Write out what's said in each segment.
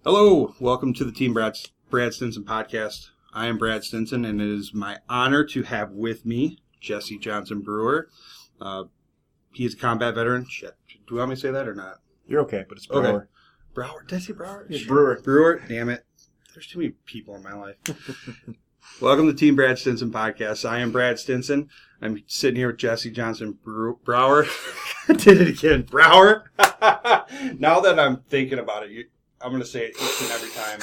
Hello, welcome to the Team Brad Stinson podcast. I am Brad Stinson, and it is my honor to have with me Jesse Johnson Brewer. He's a combat veteran. Shit, do you want me to say that or not? You're okay, but it's Brewer. Okay. Brower? Did I say Brower? It's Brewer. Brewer? Damn it. There's too many people in my life. Welcome to Team Brad Stinson podcast. I am Brad Stinson. I'm sitting here with Jesse Johnson Brower. I did it again. Brower. Now that I'm thinking about it, I'm going to say it each and every time.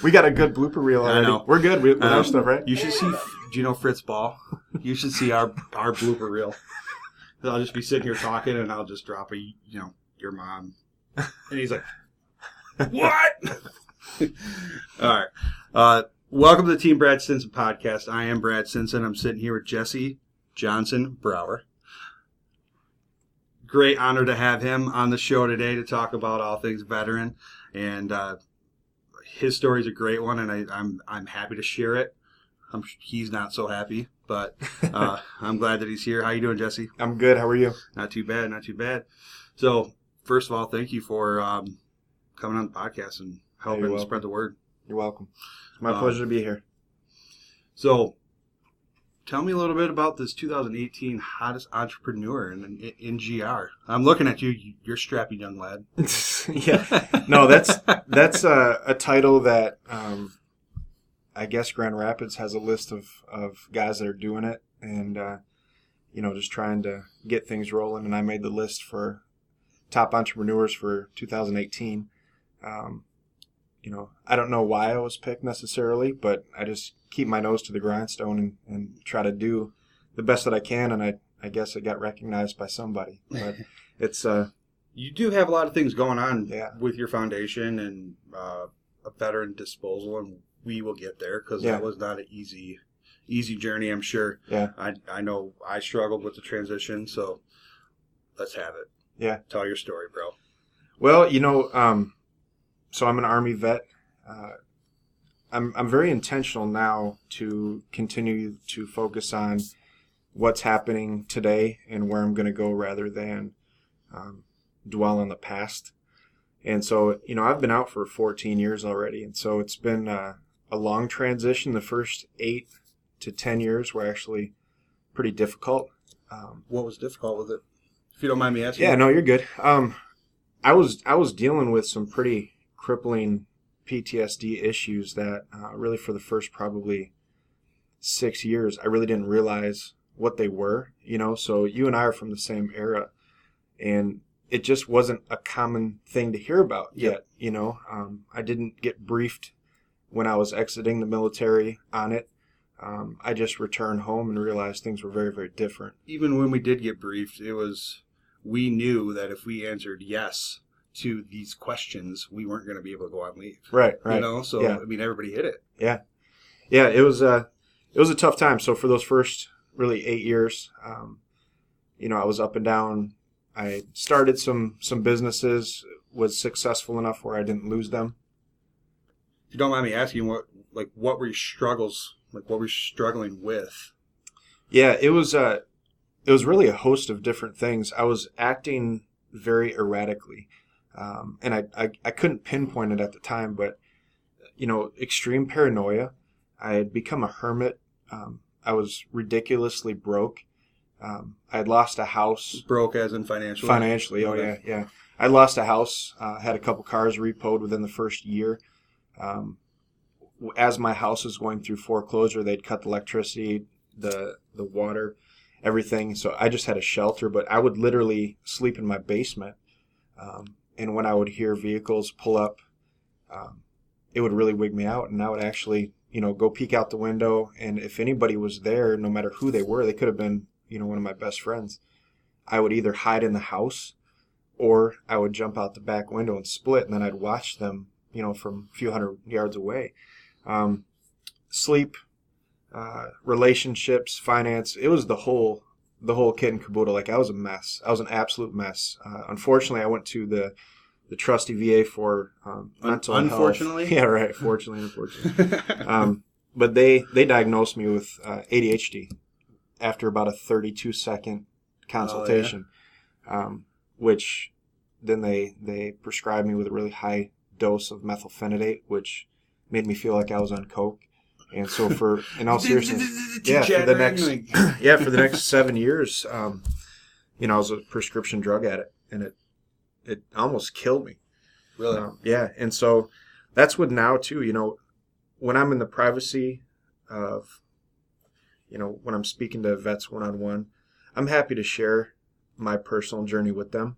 We got a good blooper reel already. I know. We're good with our stuff, right? You should see, do you know Fritz Ball? You should see our blooper reel. I'll just be sitting here talking, and I'll just drop your mom. And he's like, what? All right. Welcome to the Team Brad Stinson podcast. I am Brad Stinson. I'm sitting here with Jesse Johnson Brower. Great honor to have him on the show today to talk about all things veteran, and his story is a great one, and I'm happy to share it. He's not so happy, but I'm glad that he's here. How you doing, Jesse? I'm good. How are you? Not too bad, not too bad. So, first of all, thank you for coming on the podcast and helping spread the word. You're welcome. It's my pleasure to be here. So, tell me a little bit about this 2018 hottest entrepreneur in GR. I'm looking at you. You're a strappy young lad. Yeah. No, that's a title that I guess Grand Rapids has a list of guys that are doing it and, just trying to get things rolling. And I made the list for top entrepreneurs for 2018. I don't know why I was picked necessarily, but I just keep my nose to the grindstone and try to do the best that I can, and I guess it got recognized by somebody. But it's you do have a lot of things going on with your foundation and a veteran disposal, and we will get there because that was not an easy journey, I'm sure. Yeah. I know I struggled with the transition, so let's have it. Yeah. Tell your story, bro. Well, so I'm an Army vet. I'm very intentional now to continue to focus on what's happening today and where I'm going to go rather than dwell on the past. And so, I've been out for 14 years already. And so it's been a long transition. The first 8 to 10 years were actually pretty difficult. What was difficult with it? If you don't mind me asking. Yeah, no, you're good. I was dealing with some pretty crippling PTSD issues that really for the first probably 6 years, I really didn't realize what they were, So you and I are from the same era, and it just wasn't a common thing to hear about yet, I didn't get briefed when I was exiting the military on it. I just returned home and realized things were very, very different. Even when we did get briefed, we knew that if we answered yes to these questions, we weren't going to be able to go out and leave. Right. So, yeah. I mean, everybody hit it. Yeah. Yeah, it was a tough time. So for those first really 8 years, I was up and down. I started some businesses, was successful enough where I didn't lose them. If you don't mind me asking, what were your struggles? What were you struggling with? Yeah, it was really a host of different things. I was acting very erratically. And I couldn't pinpoint it at the time, but, extreme paranoia. I had become a hermit. I was ridiculously broke. I had lost a house. Broke as in financially? Financially, okay. Yeah. I lost a house, had a couple cars repoed within the first year. As my house was going through foreclosure, they'd cut the electricity, the water, everything. So I just had a shelter, but I would literally sleep in my basement. And when I would hear vehicles pull up, it would really wig me out. And I would actually, go peek out the window. And if anybody was there, no matter who they were, they could have been, one of my best friends. I would either hide in the house or I would jump out the back window and split. And then I'd watch them, from a few hundred yards away. Sleep, relationships, finance. It was the whole kit and caboodle. I was a mess. I was an absolute mess. Unfortunately, I went to the trusty VA for mental health. Unfortunately? Yeah, right. Fortunately, unfortunately. But they diagnosed me with ADHD after about a 32-second consultation, which then they prescribed me with a really high dose of methylphenidate, which made me feel like I was on coke. And so in all seriousness, for the next 7 years, I was a prescription drug addict, and it almost killed me. Really? And so that's what now too, when I'm in the privacy of, when I'm speaking to vets one-on-one, I'm happy to share my personal journey with them,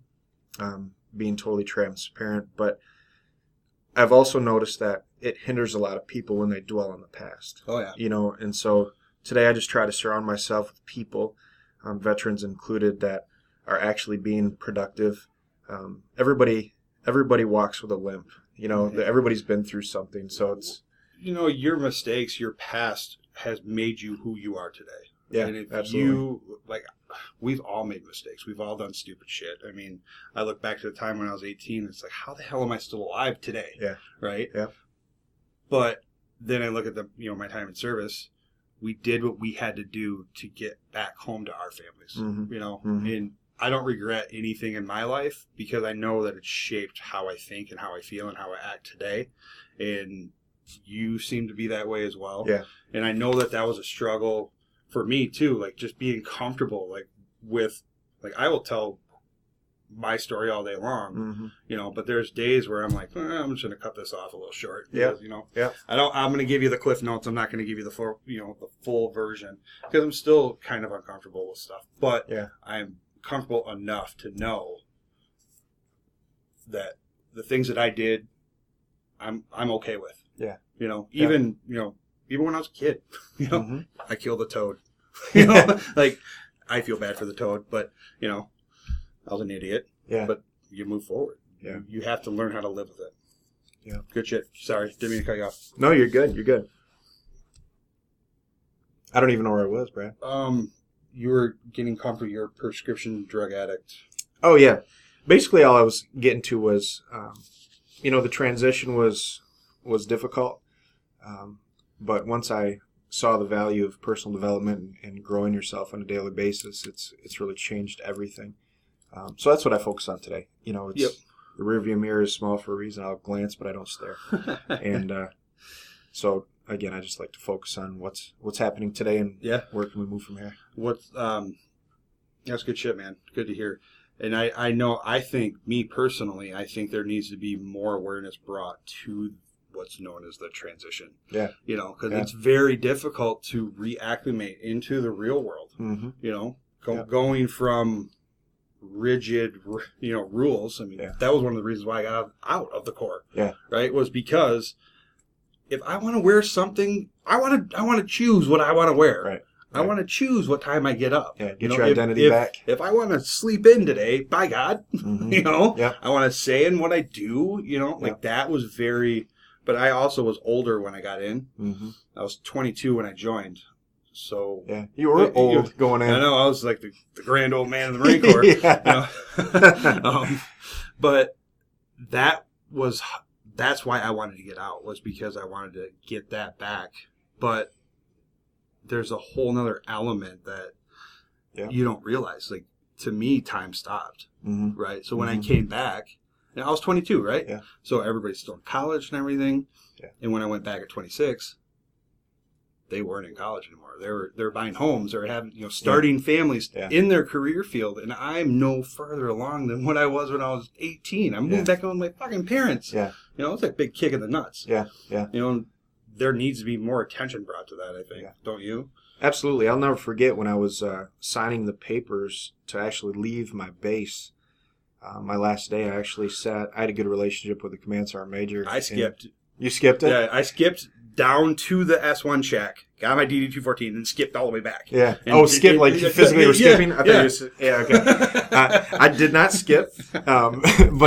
being totally transparent. But I've also noticed that it hinders a lot of people when they dwell on the past. Oh, yeah. And so today I just try to surround myself with people, veterans included, that are actually being productive. Everybody walks with a limp. Everybody's been through something. So it's... your mistakes, your past has made you who you are today. Yeah, and if absolutely. We've all made mistakes. We've all done stupid shit. I mean, I look back to the time when I was 18. It's like, how the hell am I still alive today? Yeah. Right? Yeah. But then I look at my time in service. We did what we had to do to get back home to our families. Mm-hmm. And I don't regret anything in my life because I know that it's shaped how I think and how I feel and how I act today. And you seem to be that way as well. Yeah. And I know that was a struggle for me too, like just being comfortable, I will tell my story all day long, but there's days where I'm like, I'm just going to cut this off a little short. Because, I'm going to give you the cliff notes. I'm not going to give you the full version because I'm still kind of uncomfortable with stuff, but I'm comfortable enough to know that the things that I did, I'm okay with. Yeah. Even when I was a kid, I killed a toad. I feel bad for the toad, but, I was an idiot. Yeah. But you move forward. Yeah. You have to learn how to live with it. Yeah. Good shit. Sorry, didn't mean to cut you off. No, you're good. You're good. I don't even know where I was, Brad. You were getting comfortable. You're a prescription drug addict. Oh, yeah. Basically, all I was getting to was, the transition was difficult. But once I saw the value of personal development and growing yourself on a daily basis, it's really changed everything. So that's what I focus on today. The rearview mirror is small for a reason. I'll glance, but I don't stare. And so again, I just like to focus on what's happening today and where can we move from here. That's good shit, man. Good to hear. And I think there needs to be more awareness brought to what's known as the transition. Yeah. Because it's very difficult to reacclimate into the real world. Mm-hmm. Going from rigid, rules. I mean, that was one of the reasons why I got out of the Corps. Yeah. Right? Was because if I want to wear something, I want to choose what I want to wear. Right. I want to choose what time I get up. Yeah, get your identity back. If I want to sleep in today, by God, mm-hmm. I want to say in what I do, that was very, but I also was older when I got in. Mm-hmm. I was 22 when I joined. So yeah, you were old going in. I know, I was like the grand old man of the Marine Corps. But that's why I wanted to get out, was because I wanted to get that back. But there's a whole nother element that you don't realize. Like, to me, time stopped, right? So when I came back, and I was 22, right? Yeah. So everybody's still in college and everything. Yeah. And when I went back at 26, they weren't in college anymore. They were buying homes. They were having, starting families in their career field. And I'm no further along than what I was when I was 18. I'm moving back home with my fucking parents. Yeah. It's like a big kick in the nuts. Yeah. Yeah. There needs to be more attention brought to that, I think. Yeah. Don't you? Absolutely. I'll never forget when I was signing the papers to actually leave my base. My last day, I had a good relationship with the command sergeant major. I skipped. You skipped it? Yeah, I skipped down to the S1 shack, got my DD-214, and skipped all the way back. Yeah. And skip, like you physically were skipping? I thought okay. I did not skip. But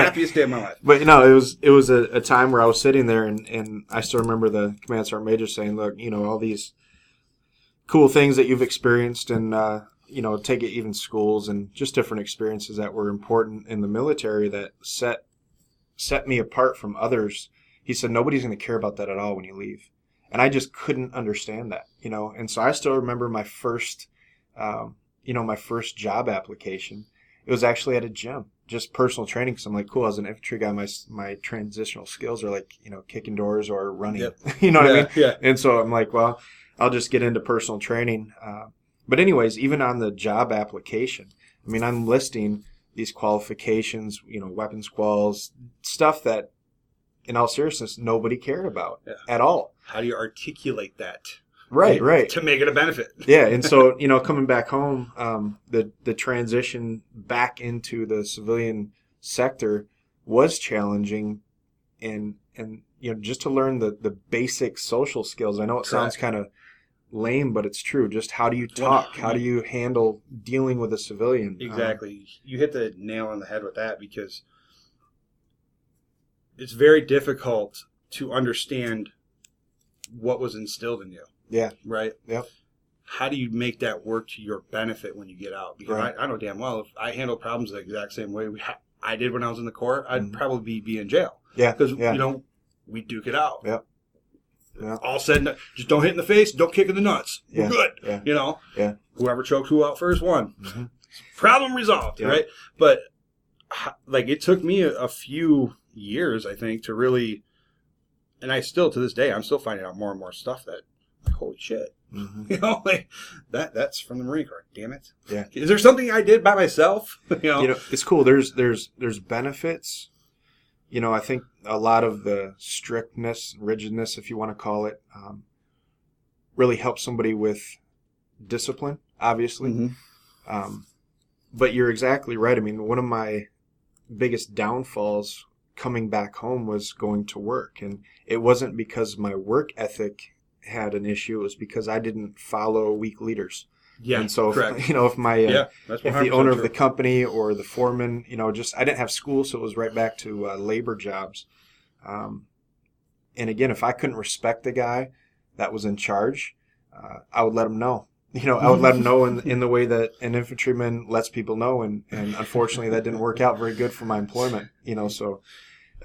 happiest day of my life. But, it was a time where I was sitting there, and I still remember the command sergeant major saying, look, all these cool things that you've experienced, and, take it even schools and just different experiences that were important in the military that set me apart from others. He said, nobody's going to care about that at all when you leave. And I just couldn't understand that, And so I still remember my first job application. It was actually at a gym, just personal training. Because I'm like, cool, as an infantry guy, my transitional skills are like, kicking doors or running. Yep. You know what I mean? Yeah. And so I'm like, well, I'll just get into personal training. But anyways, even on the job application, I mean, I'm listing these qualifications, weapons quals, stuff that, in all seriousness, nobody cared about at all. How do you articulate that? Right. To make it a benefit. Yeah, and so, coming back home, the transition back into the civilian sector was challenging, and just to learn the basic social skills. I know it sounds kind of lame, but it's true. Just how do you talk? How do you handle dealing with a civilian? Exactly. You hit the nail on the head with that, because it's very difficult to understand what was instilled in you. Yeah. Right? Yep. How do you make that work to your benefit when you get out? Because I know damn well if I handle problems the exact same way I did when I was in the Corps, I'd probably be in jail. Yeah. Because, we duke it out. Yep. Yeah. All said, just don't hit in the face, don't kick in the nuts. We're good. Yeah. Yeah. Whoever choked who out first won. Mm-hmm. Problem resolved, right? But, it took me a few years, I think, to really, and I still, to this day, I'm still finding out more and more stuff that, holy shit. Mm-hmm. That's from the Marine Corps. Damn it. Yeah. Is there something I did by myself? It's cool. There's benefits. I think a lot of the strictness, rigidness, if you want to call it, really helps somebody with discipline, obviously. Mm-hmm. But you're exactly right. I mean, one of my biggest downfalls coming back home was going to work. And it wasn't because my work ethic had an issue. It was because I didn't follow weak leaders. Yeah, and so correct. If the owner of the company or the foreman, I didn't have school, so it was right back to labor jobs. And again, if I couldn't respect the guy that was in charge, I would let him know. I would let him know in the way that an infantryman lets people know, and unfortunately that didn't work out very good for my employment. So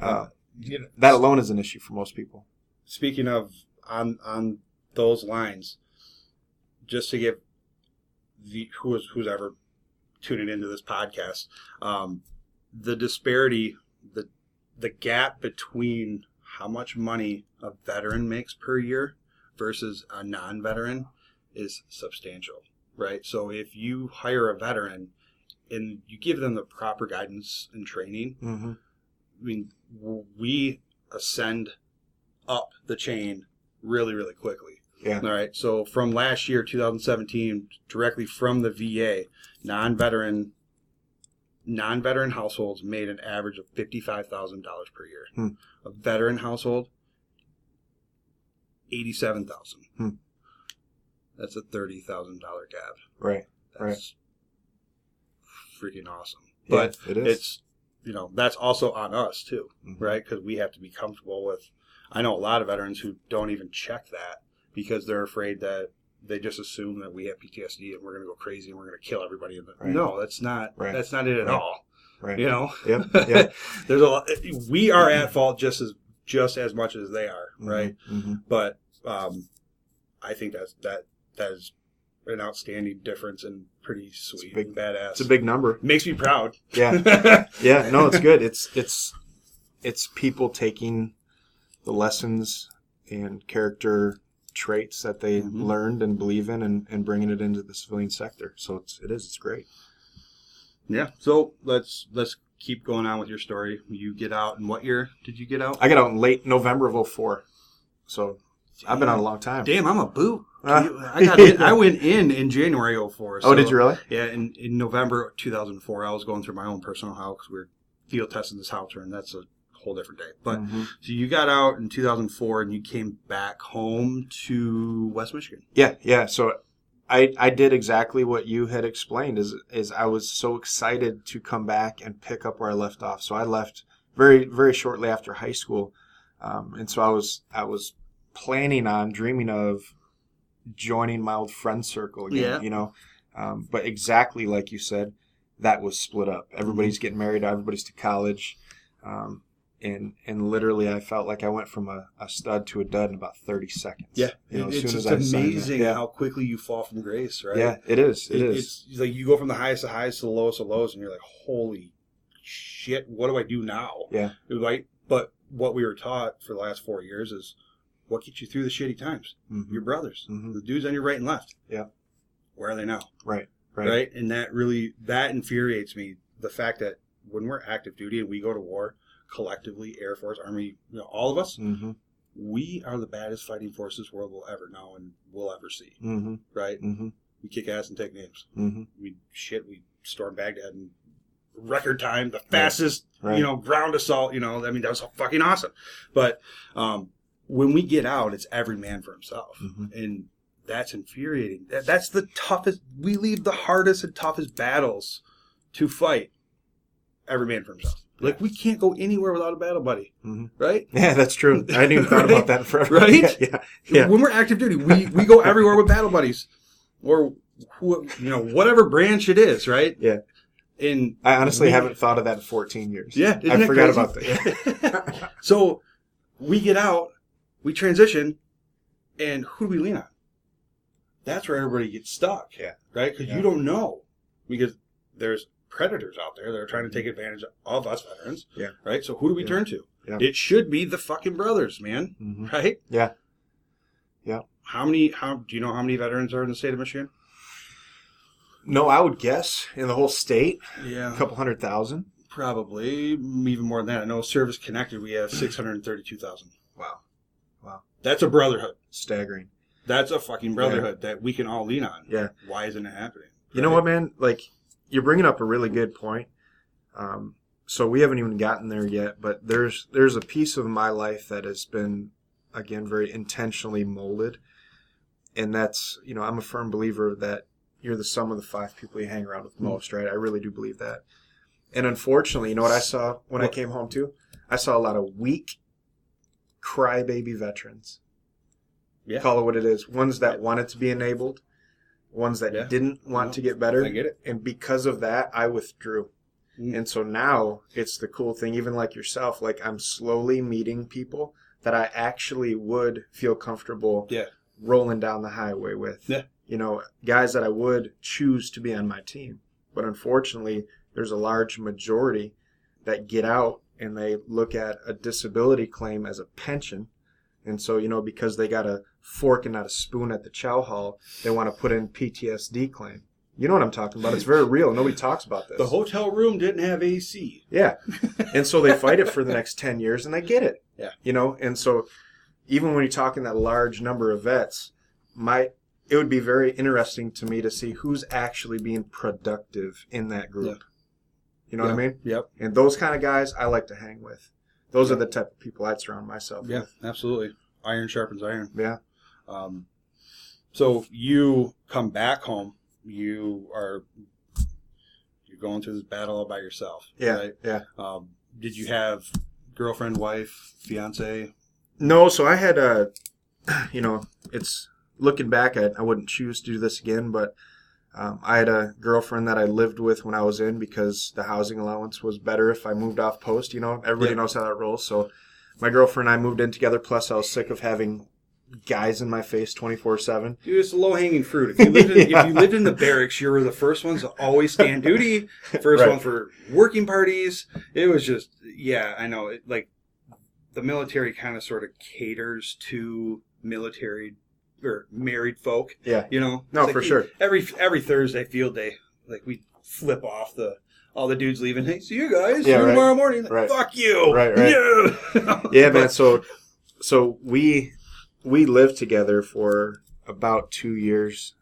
that alone is an issue for most people. Speaking of on those lines, just to give who's ever tuning into this podcast, the disparity, the gap between how much money a veteran makes per year versus a non-veteran is substantial, right? So if you hire a veteran and you give them the proper guidance and training, mm-hmm. I mean, we ascend up the chain really, really quickly. Yeah. All right. So from last year, 2017, directly from the VA, non-veteran households made an average of $55,000 per year. A veteran household, $87,000. That's a $30,000 gap. Right. That's freaking awesome. But it is. It's that's also on us too, mm-hmm. right? Because we have to be comfortable with. I know a lot of veterans who don't even check that because they're afraid that they just assume that we have PTSD and we're going to go crazy and we're going to kill everybody. No, that's not. Right. That's not it at all. Right. Yep. There's a lot. We are at fault just as much as they are, right? Mm-hmm. But I think that is an outstanding difference and pretty sweet, and badass. It's a big number. Makes me proud. Yeah. Yeah. No, it's good. It's people taking the lessons and character traits that they mm-hmm. learned and believe in and bringing it into the civilian sector. So it's great. Yeah. So let's keep going on with your story. You get out in what year did you get out? I got out in late November of 2004. So I've been out a long time. Damn, I'm a boot. I went in January 2004. So, did you really? Yeah, in November 2004, I was going through my own personal house because we were field testing this house, and that's a whole different day. But mm-hmm. So you got out in 2004, and you came back home to West Michigan. Yeah. So I did exactly what you had explained. Is I was so excited to come back and pick up where I left off. So I left very, very shortly after high school, and so I was dreaming of joining my old friend circle again. Yeah. But exactly like you said, that was split up. Everybody's getting married. Everybody's to college. And literally, I felt like I went from a stud to a dud in about 30 seconds. Yeah, it's amazing how quickly you fall from grace, right? Yeah, it is. It is. It's like you go from the highest of highs to the lowest of lows, and you're like, holy shit, what do I do now? Yeah. Right? But what we were taught for the last 4 years is what gets you through the shitty times? Mm-hmm. Your brothers. Mm-hmm. The dudes on your right and left. Yeah. Where are they now? Right. And that infuriates me. The fact that when we're active duty and we go to war, collectively, Air Force, Army, all of us, mm-hmm. we are the baddest fighting forces the world will ever know and will ever see. Mm-hmm. Right? Mm-hmm. We kick ass and take names. Mm-hmm. We storm Baghdad in record time, the fastest, right. Ground assault, that was fucking awesome. But when we get out, it's every man for himself. Mm-hmm. And that's infuriating. That's the toughest, we leave the hardest and toughest battles to fight, every man for himself. Like, we can't go anywhere without a battle buddy, mm-hmm. right? Yeah, that's true. I hadn't even thought about that forever. Right? Yeah. When we're active duty, we go everywhere with battle buddies. Or, whatever branch it is, right? Yeah. And I honestly haven't thought of that in 14 years. Yeah. I forgot about that. So, we get out, we transition, and who do we lean on? That's where everybody gets stuck. Yeah. Right? Because you don't know. Because there's predators out there that are trying to take advantage of us veterans. Yeah. Right? So who do we turn to? Yeah. It should be the fucking brothers, man. Mm-hmm. Right? Yeah. Yeah. Do you know how many veterans are in the state of Michigan? No, I would guess in the whole state, Yeah. a couple 100,000. Probably even more than that. I know Service Connected, we have 632,000. Wow. That's a brotherhood. Staggering. That's a fucking brotherhood that we can all lean on. Yeah. Why isn't it happening? You know what, man? Like, you're bringing up a really good point. So we haven't even gotten there yet, but there's a piece of my life that has been, again, very intentionally molded. And that's, I'm a firm believer that you're the sum of the 5 people you hang around with most, right? I really do believe that. And unfortunately, you know what I saw when I came home too? I saw a lot of weak, crybaby veterans. Yeah. Call it what it is. Ones that wanted to be enabled, ones that didn't want to get better. I get it. And because of that, I withdrew. And so now it's the cool thing, even like yourself, like I'm slowly meeting people that I actually would feel comfortable rolling down the highway with. Yeah. Guys that I would choose to be on my team. But unfortunately, there's a large majority that get out and they look at a disability claim as a pension. And so, because they got a fork and not a spoon at the chow hall, they want to put in PTSD claim. You know what I'm talking about. It's very real. Nobody talks about this. The hotel room didn't have AC. Yeah. And so they fight it for the next 10 years and they get it. Yeah. And so even when you're talking that large number of vets, it would be very interesting to me to see who's actually being productive in that group. Yeah. You know what I mean? Yep. And those kind of guys I like to hang with. Those are the type of people I'd surround myself with. Yeah, absolutely. Iron sharpens iron. Yeah. So you come back home. You're going through this battle all by yourself. Yeah. Right? Yeah. Did you have girlfriend, wife, fiance? No. So I had it's looking back, I wouldn't choose to do this again, but I had a girlfriend that I lived with when I was in because the housing allowance was better if I moved off post. Everybody knows how that rolls. So my girlfriend and I moved in together. Plus, I was sick of having guys in my face 24/7. Dude, it's low-hanging fruit. If you lived in the barracks, you were the first ones to always stand duty, first one for working parties. It was just, I know. The military kind of sort of caters to military or married folk. Yeah. No, for sure. Every Thursday field day, we flip off all the dudes leaving. Hey, see you guys tomorrow morning. Fuck you. Right. Yeah. Yeah, man. So we lived together for about 2 years.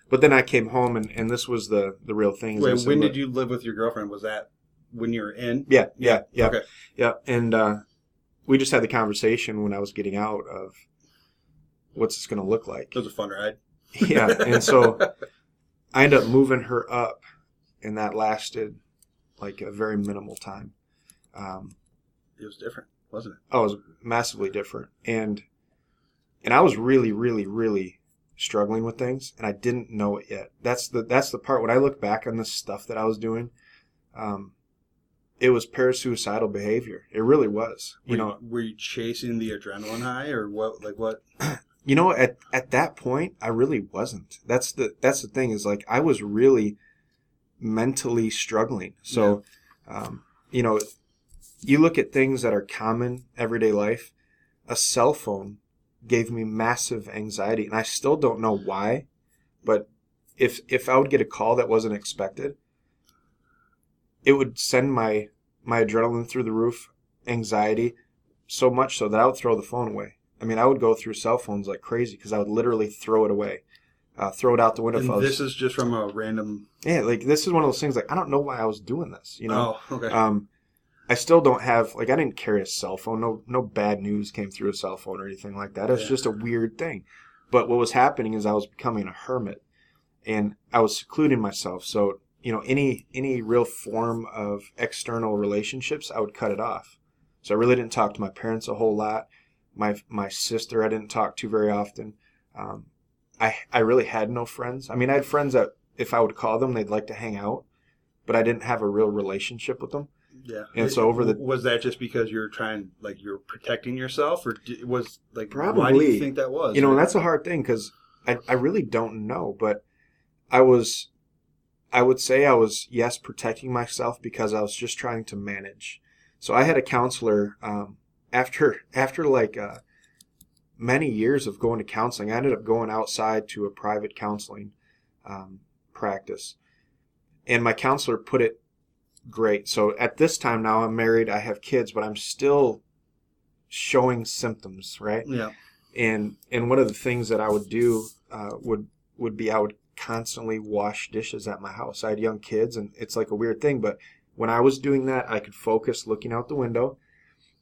But then I came home and this was the real thing. Wait, when did you live with your girlfriend? Was that when you were in? Yeah. Okay. Yeah. And we just had the conversation when I was getting out of what's this going to look like. It was a fun ride. Yeah. And so I ended up moving her up, and that lasted a very minimal time. It was different, wasn't it? Oh, it was massively different. And I was really, really, really struggling with things, and I didn't know it yet. That's the part. When I look back on this stuff that I was doing, it was parasuicidal behavior. It really was. Were you chasing the adrenaline high, or what? What? At that point, I really wasn't. That's the thing is I was really mentally struggling. So You know, you look at things that are common everyday life. A cell phone gave me massive anxiety, and I still don't know why. But if I would get a call that wasn't expected, it would send my adrenaline through the roof, anxiety, so much so that I would throw the phone away. I mean, I would go through cell phones like crazy because I would literally throw it away, throw it out the window. And this is just from a random... Yeah, like this is one of those things, like, I don't know why I was doing this, you know? Oh, okay. I still don't have, like, I didn't carry a cell phone. No bad news came through a cell phone or anything like that. It was just a weird thing. But what was happening is I was becoming a hermit, and I was secluding myself. So, you know, any real form of external relationships, I would cut it off. So I really didn't talk to my parents a whole lot. My sister I didn't talk to very often. I really had no friends. I mean, I had friends that if I would call them, they'd like to hang out, but I didn't have a real relationship with them. Yeah. And so was that just because you're trying, like, you're protecting yourself, or was, like, probably, why do you think that was? You know, and that's a hard thing because I really don't know, but I would say I was, yes, protecting myself because I was just trying to manage. So I had a counselor, after like many years of going to counseling, I ended up going outside to a private counseling practice. And my counselor put it great. So at this time now, I'm married, I have kids, but I'm still showing symptoms, right? Yeah. And one of the things that I would do would be I would constantly wash dishes at my house. I had young kids, and it's like a weird thing, but when I was doing that, I could focus looking out the window,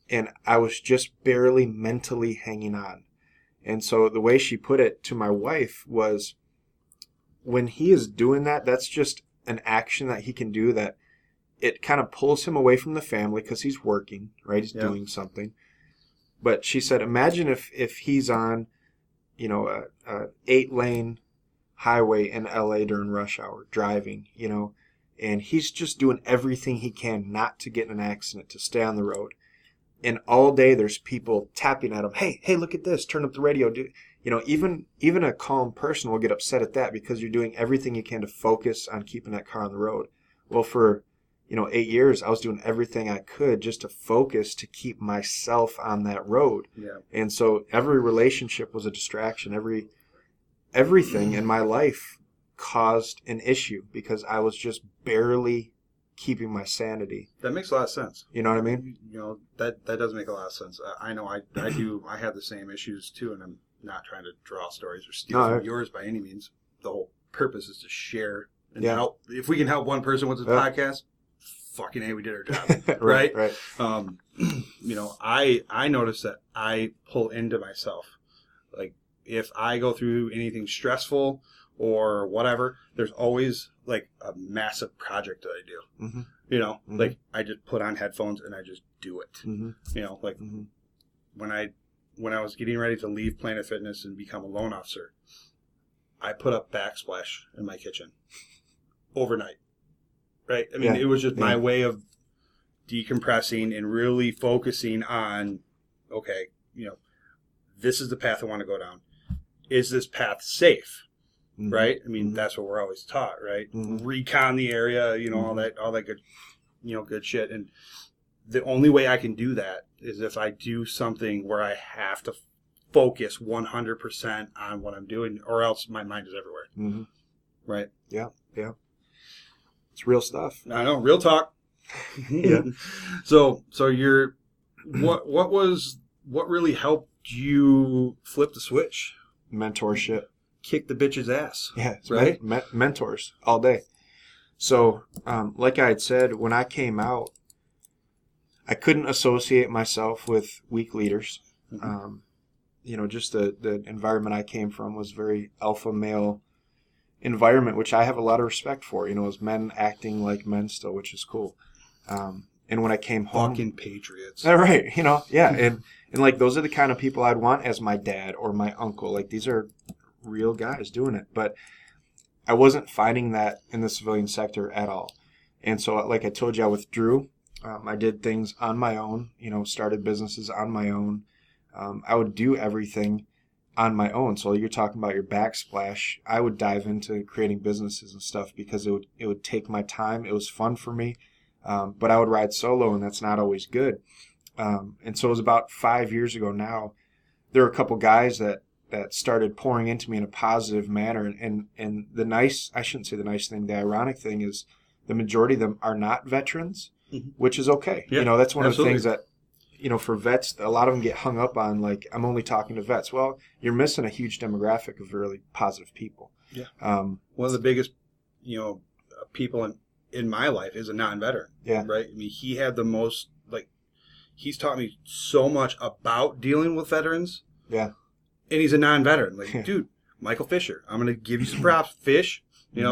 and I was just barely mentally hanging on. And so the way she put it to my wife was, when he is doing that, that's just an action that he can do that it kind of pulls him away from the family because he's working, right? He's doing something. But she said, imagine if he's on, you know, a 8-lane highway in LA during rush hour, driving, you know, and he's just doing everything he can not to get in an accident, to stay on the road. And all day there's people tapping at him, hey, look at this, turn up the radio. You know, even a calm person will get upset at that because you're doing everything you can to focus on keeping that car on the road. Well, for, you know, 8 years, I was doing everything I could just to focus to keep myself on that road. Yeah. And so every relationship was a distraction. Everything in my life caused an issue because I was just barely keeping my sanity. That makes a lot of sense. You know what I mean? You know, that does make a lot of sense. I know I have the same issues too, and I'm not trying to draw stories or steal from yours by any means. The whole purpose is to share and help. If we can help one person with this podcast, fucking A, we did our job. right? You know, I notice that I pull into myself. Like, if I go through anything stressful or whatever, there's always like a massive project that I do. Mm-hmm. You know, like I just put on headphones and I just do it. Mm-hmm. You know, like when I was getting ready to leave Planet Fitness and become a loan officer, I put up backsplash in my kitchen overnight. Right? I mean, it was just my way of decompressing and really focusing on, okay, you know, this is the path I want to go down. Is this path safe? Mm-hmm. Right? I mean, that's what we're always taught, right? Mm-hmm. Recon the area, you know, all that good, you know, good shit. And the only way I can do that is if I do something where I have to focus 100% on what I'm doing, or else my mind is everywhere. Mm-hmm. Right? Yeah. It's real stuff. I know, real talk. Yeah. So you're, what really helped you flip the switch? Mentorship. Kick the bitch's ass. Yeah, right? Mentors all day. So, like I had said, when I came out, I couldn't associate myself with weak leaders. Mm-hmm. You know, just the environment I came from was very alpha male environment, which I have a lot of respect for. You know, as men acting like men still, which is cool. And when I came home, fucking patriots. Right? You know, yeah, and like those are the kind of people I'd want as my dad or my uncle. Like, these are real guys doing it, but I wasn't finding that in the civilian sector at all. And so, like I told you, I withdrew. I did things on my own, you know, started businesses on my own. I would do everything on my own. So you're talking about your backsplash. I would dive into creating businesses and stuff because it would take my time. It was fun for me. But I would ride solo, and that's not always good. And so it was about 5 years ago now. There were a couple guys that started pouring into me in a positive manner. And I shouldn't say the nice thing, the ironic thing is the majority of them are not veterans, which is okay. Yeah, That's one absolutely. of the things that, for vets, a lot of them get hung up on, like, I'm only talking to vets. Well, you're missing a huge demographic of really positive people. Yeah. Um, One of the biggest, people in my life is a non-veteran. Yeah. Right? I mean, he had the most, he's taught me so much about dealing with veterans. Yeah. And he's a non-veteran. Dude, Michael Fisher, I'm going to give you some props. Fish, dude,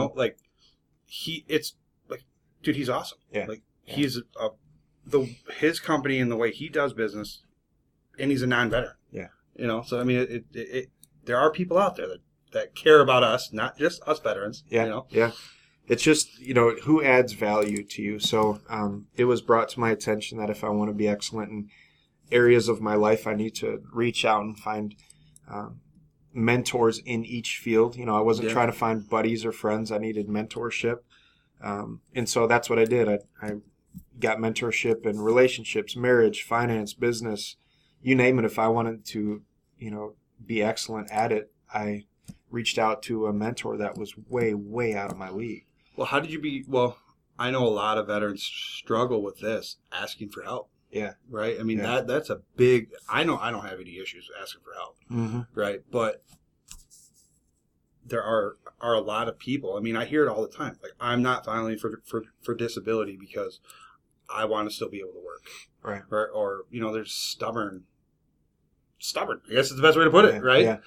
he's awesome. Yeah. He's his company and the way he does business, and he's a non-veteran. Yeah. So I mean, there are people out there that care about us, not just us veterans. Yeah. Yeah. It's just, who adds value to you. So it was brought to my attention that if I want to be excellent in areas of my life, I need to reach out and find mentors in each field. I wasn't trying to find buddies or friends. I needed mentorship. And so that's what I did. I got mentorship in relationships, marriage, finance, business, you name it. If I wanted to, be excellent at it, I reached out to a mentor that was way, way out of my league. Well, how did you I know a lot of veterans struggle with this, asking for help. Yeah. Right? I mean, that's a big, I know I don't have any issues asking for help. Mm-hmm. Right? But there are a lot of people, I mean, I hear it all the time. I'm not filing for disability because I want to still be able to work. Right. Or there's stubborn, I guess is the best way to put it, right? Yeah.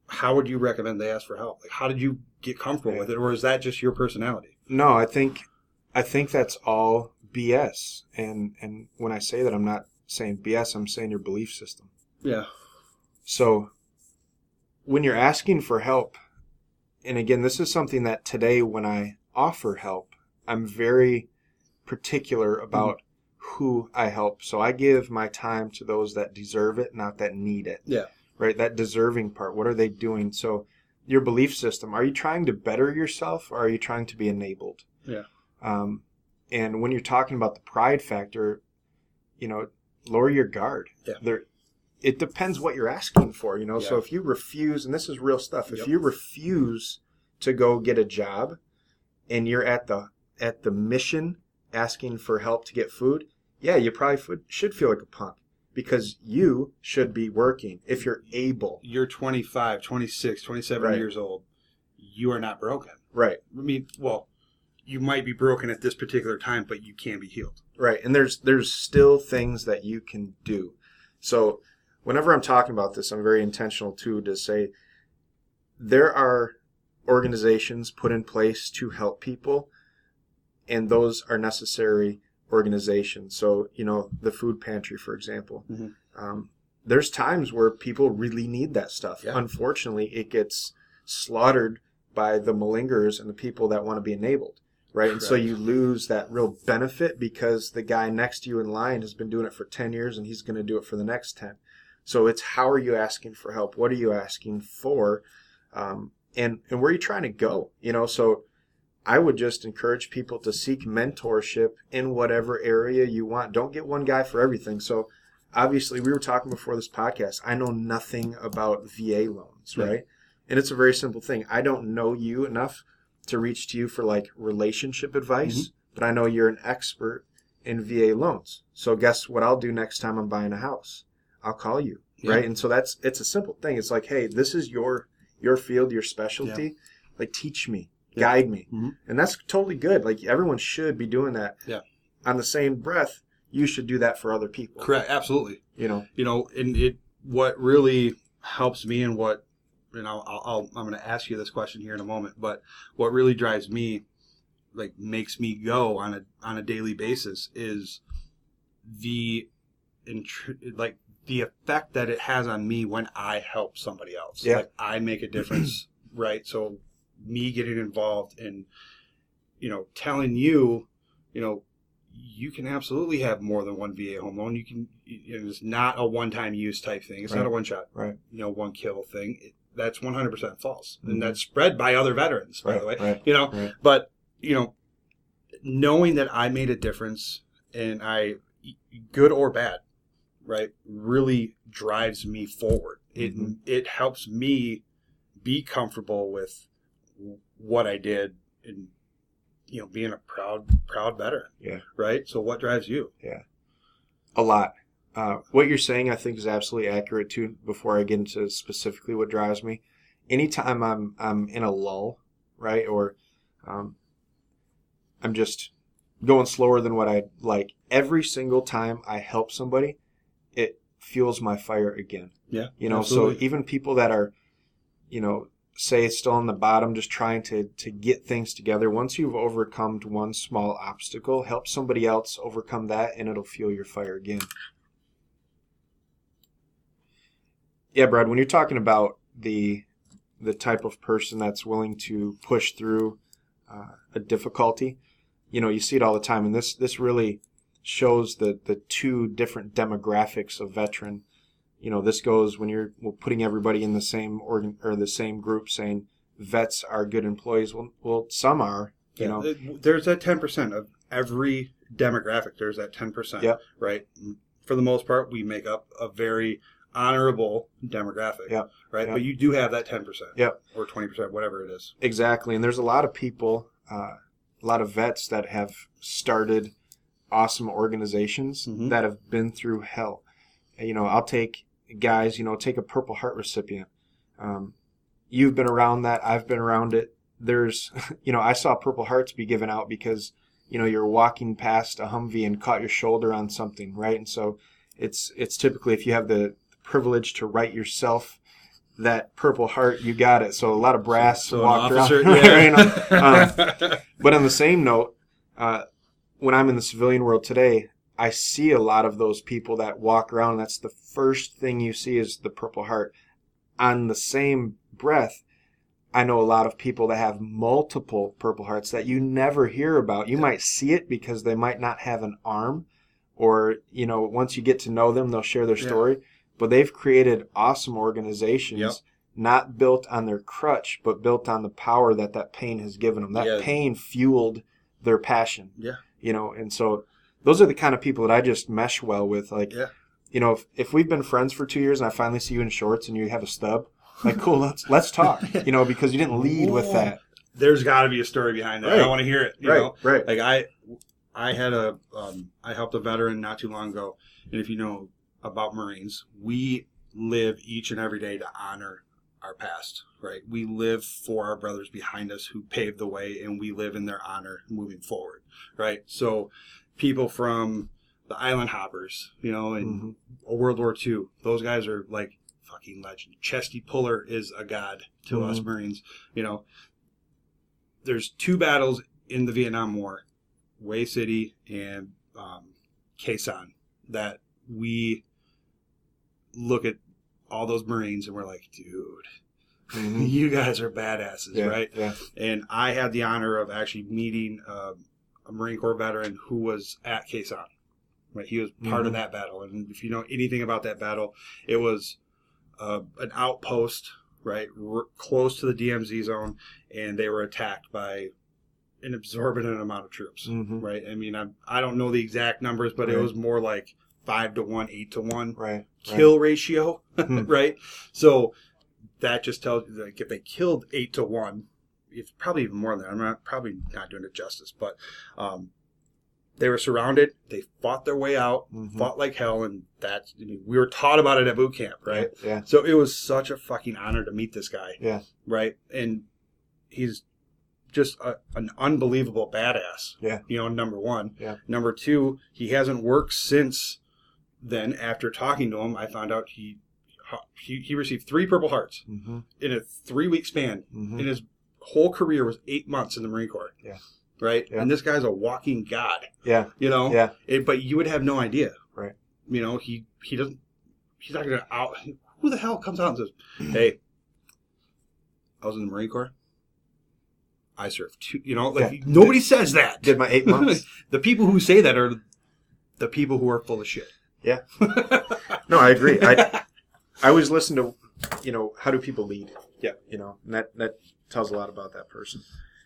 How would you recommend they ask for help? How did you get comfortable with it, or is that just your personality? No, I think that's all BS. And when I say that, I'm not saying BS. I'm saying your belief system. Yeah. So when you're asking for help, and again, this is something that today when I offer help, I'm very particular about who I help. So I give my time to those that deserve it, not that need it. Yeah. Right? That deserving part. What are they doing? So your belief system, are you trying to better yourself, or are you trying to be enabled? Yeah. And when you're talking about the pride factor, lower your guard. Yeah. It depends what you're asking for, Yeah. So if you refuse, and this is real stuff, if you refuse to go get a job and you're at the mission asking for help to get food, you probably should feel like a punk, because you should be working if you're able. You're 25, 26, 27 years old. You are not broken. Right. I mean, you might be broken at this particular time, but you can be healed. Right. And there's still things that you can do. So whenever I'm talking about this, I'm very intentional too to say there are organizations put in place to help people, and those are necessary organizations. So, the food pantry, for example. Mm-hmm. There's times where people really need that stuff. Yeah. Unfortunately, it gets slaughtered by the malingerers and the people that want to be enabled. Right. And so you lose that real benefit because the guy next to you in line has been doing it for 10 years and he's going to do it for the next 10. So it's, how are you asking for help? What are you asking for? And where are you trying to go? So I would just encourage people to seek mentorship in whatever area you want. Don't get one guy for everything. So obviously we were talking before this podcast, I know nothing about VA loans, right? And it's a very simple thing. I don't know you enough to reach to you for relationship advice, but I know you're an expert in VA loans. So guess what I'll do next time I'm buying a house? I'll call you, right? And so it's a simple thing. It's like, hey, this is your field, your specialty. Teach me, guide me. Mm-hmm. And that's totally good. Everyone should be doing that. Yeah. On the same breath, you should do that for other people. Correct. Absolutely. And what really helps me, and what, I'm going to ask you this question here in a moment, but what really drives me, makes me go on a daily basis, is the effect that it has on me when I help somebody else. Yeah. I make a difference, right? So me getting involved in, telling you, you can absolutely have more than one VA home loan. You can, it's not a one-time use type thing. It's not a one-shot, one kill thing. that's 100% false. Mm-hmm. And that's spread by other veterans, by the way. Right. You know, Right. but, you know, knowing that I made a difference and good or bad, right, really drives me forward. It helps me be comfortable with what I did and, you know, being a proud veteran. Yeah. Right. So what drives you? Yeah. A lot. What you're saying, I think, is absolutely accurate too. Before I get into specifically what drives me, anytime I'm in a lull, right, or I'm just going slower than what I like. Every single time I help somebody, it fuels my fire again. Yeah. You know, absolutely. so even people that are, you know, say still on the bottom, just trying to get things together. Once you've overcome one small obstacle, help somebody else overcome that, and it'll fuel your fire again. Yeah, Brad, when you're talking about the type of person that's willing to push through a difficulty, you know, you see it all the time, and this really shows the two different demographics of veteran. You know, this goes when you're putting everybody in the same organ or the same group, saying vets are good employees. Well, some are. You know, there's that 10% of every demographic. There's that 10%. Yep. Right. For the most part, we make up a very honorable demographic. Yep. Right. Yep. But you do have that 10%. Yep. Or 20%, whatever it is. Exactly. And there's a lot of people, a lot of vets that have started awesome organizations that have been through hell. You know, I'll take guys, you know, take a Purple Heart recipient. You've been around that. I've been around it. There's, you know, I saw Purple Hearts be given out because, you know, you're walking past a Humvee and caught your shoulder on something, right? And so it's typically, if you have the privilege to write yourself that Purple Heart, you got it. So a lot of brass walked around. Yeah. You know? But on the same note, when I'm in the civilian world today, I see a lot of those people that walk around, and that's the first thing you see is the Purple Heart. On the same breath, I know a lot of people that have multiple Purple Hearts that you never hear about. You might see it because they might not have an arm, or, you know, once you get to know them, they'll share their story. But they've created awesome organizations, not built on their crutch, but built on the power that pain has given them. That pain fueled their passion. Yeah. You know, and so those are the kind of people that I just mesh well with. Like, you know, if we've been friends for 2 years and I finally see you in shorts and you have a stub, like, cool, let's talk. You know, because you didn't lead with that. There's got to be a story behind that. Right. I want to hear it. You know? Right. Like I had I helped a veteran not too long ago, and if you know about Marines, we live each and every day to honor our past, right? We live for our brothers behind us who paved the way, and we live in their honor moving forward, right? So people from the Island Hoppers, you know, in World War II, those guys are like fucking legend. Chesty Puller is a god to us Marines. You know, there's two battles in the Vietnam War, Way City and Khe Sanh, that we look at all those Marines and we're like, dude, you guys are badasses, right? Yeah. And I had the honor of actually meeting a Marine Corps veteran who was at Khe Sanh. Right, he was part of that battle, and if you know anything about that battle, it was an outpost, right, close to the DMZ zone, and they were attacked by an exorbitant amount of troops, right? I mean, I don't know the exact numbers, but it was more like 5 to 1, 8 to 1 kill ratio, right? So that just tells you, like, if they killed 8 to 1, it's probably even more than that. I'm probably not doing it justice, but they were surrounded. They fought their way out, fought like hell, and we were taught about it at boot camp, right? Yeah. So it was such a fucking honor to meet this guy, right? And he's just an unbelievable badass. Yeah. You know, number one. Yeah. Number two, he hasn't worked since then. After talking to him, I found out he received 3 Purple Hearts in a 3-week span. In his whole career was 8 months in the Marine Corps. Yeah. Right? Yeah. And this guy's a walking god. Yeah. You know? Yeah. But you would have no idea. Right. You know, he's not going to out. Who the hell comes out and says, hey, I was in the Marine Corps. I served 2. You know, like, nobody says that. Did my 8 months. The people who say that are the people who are full of shit. Yeah. No, I agree. I always listen to, you know, how do people lead? Yeah. You know, and that tells a lot about that person.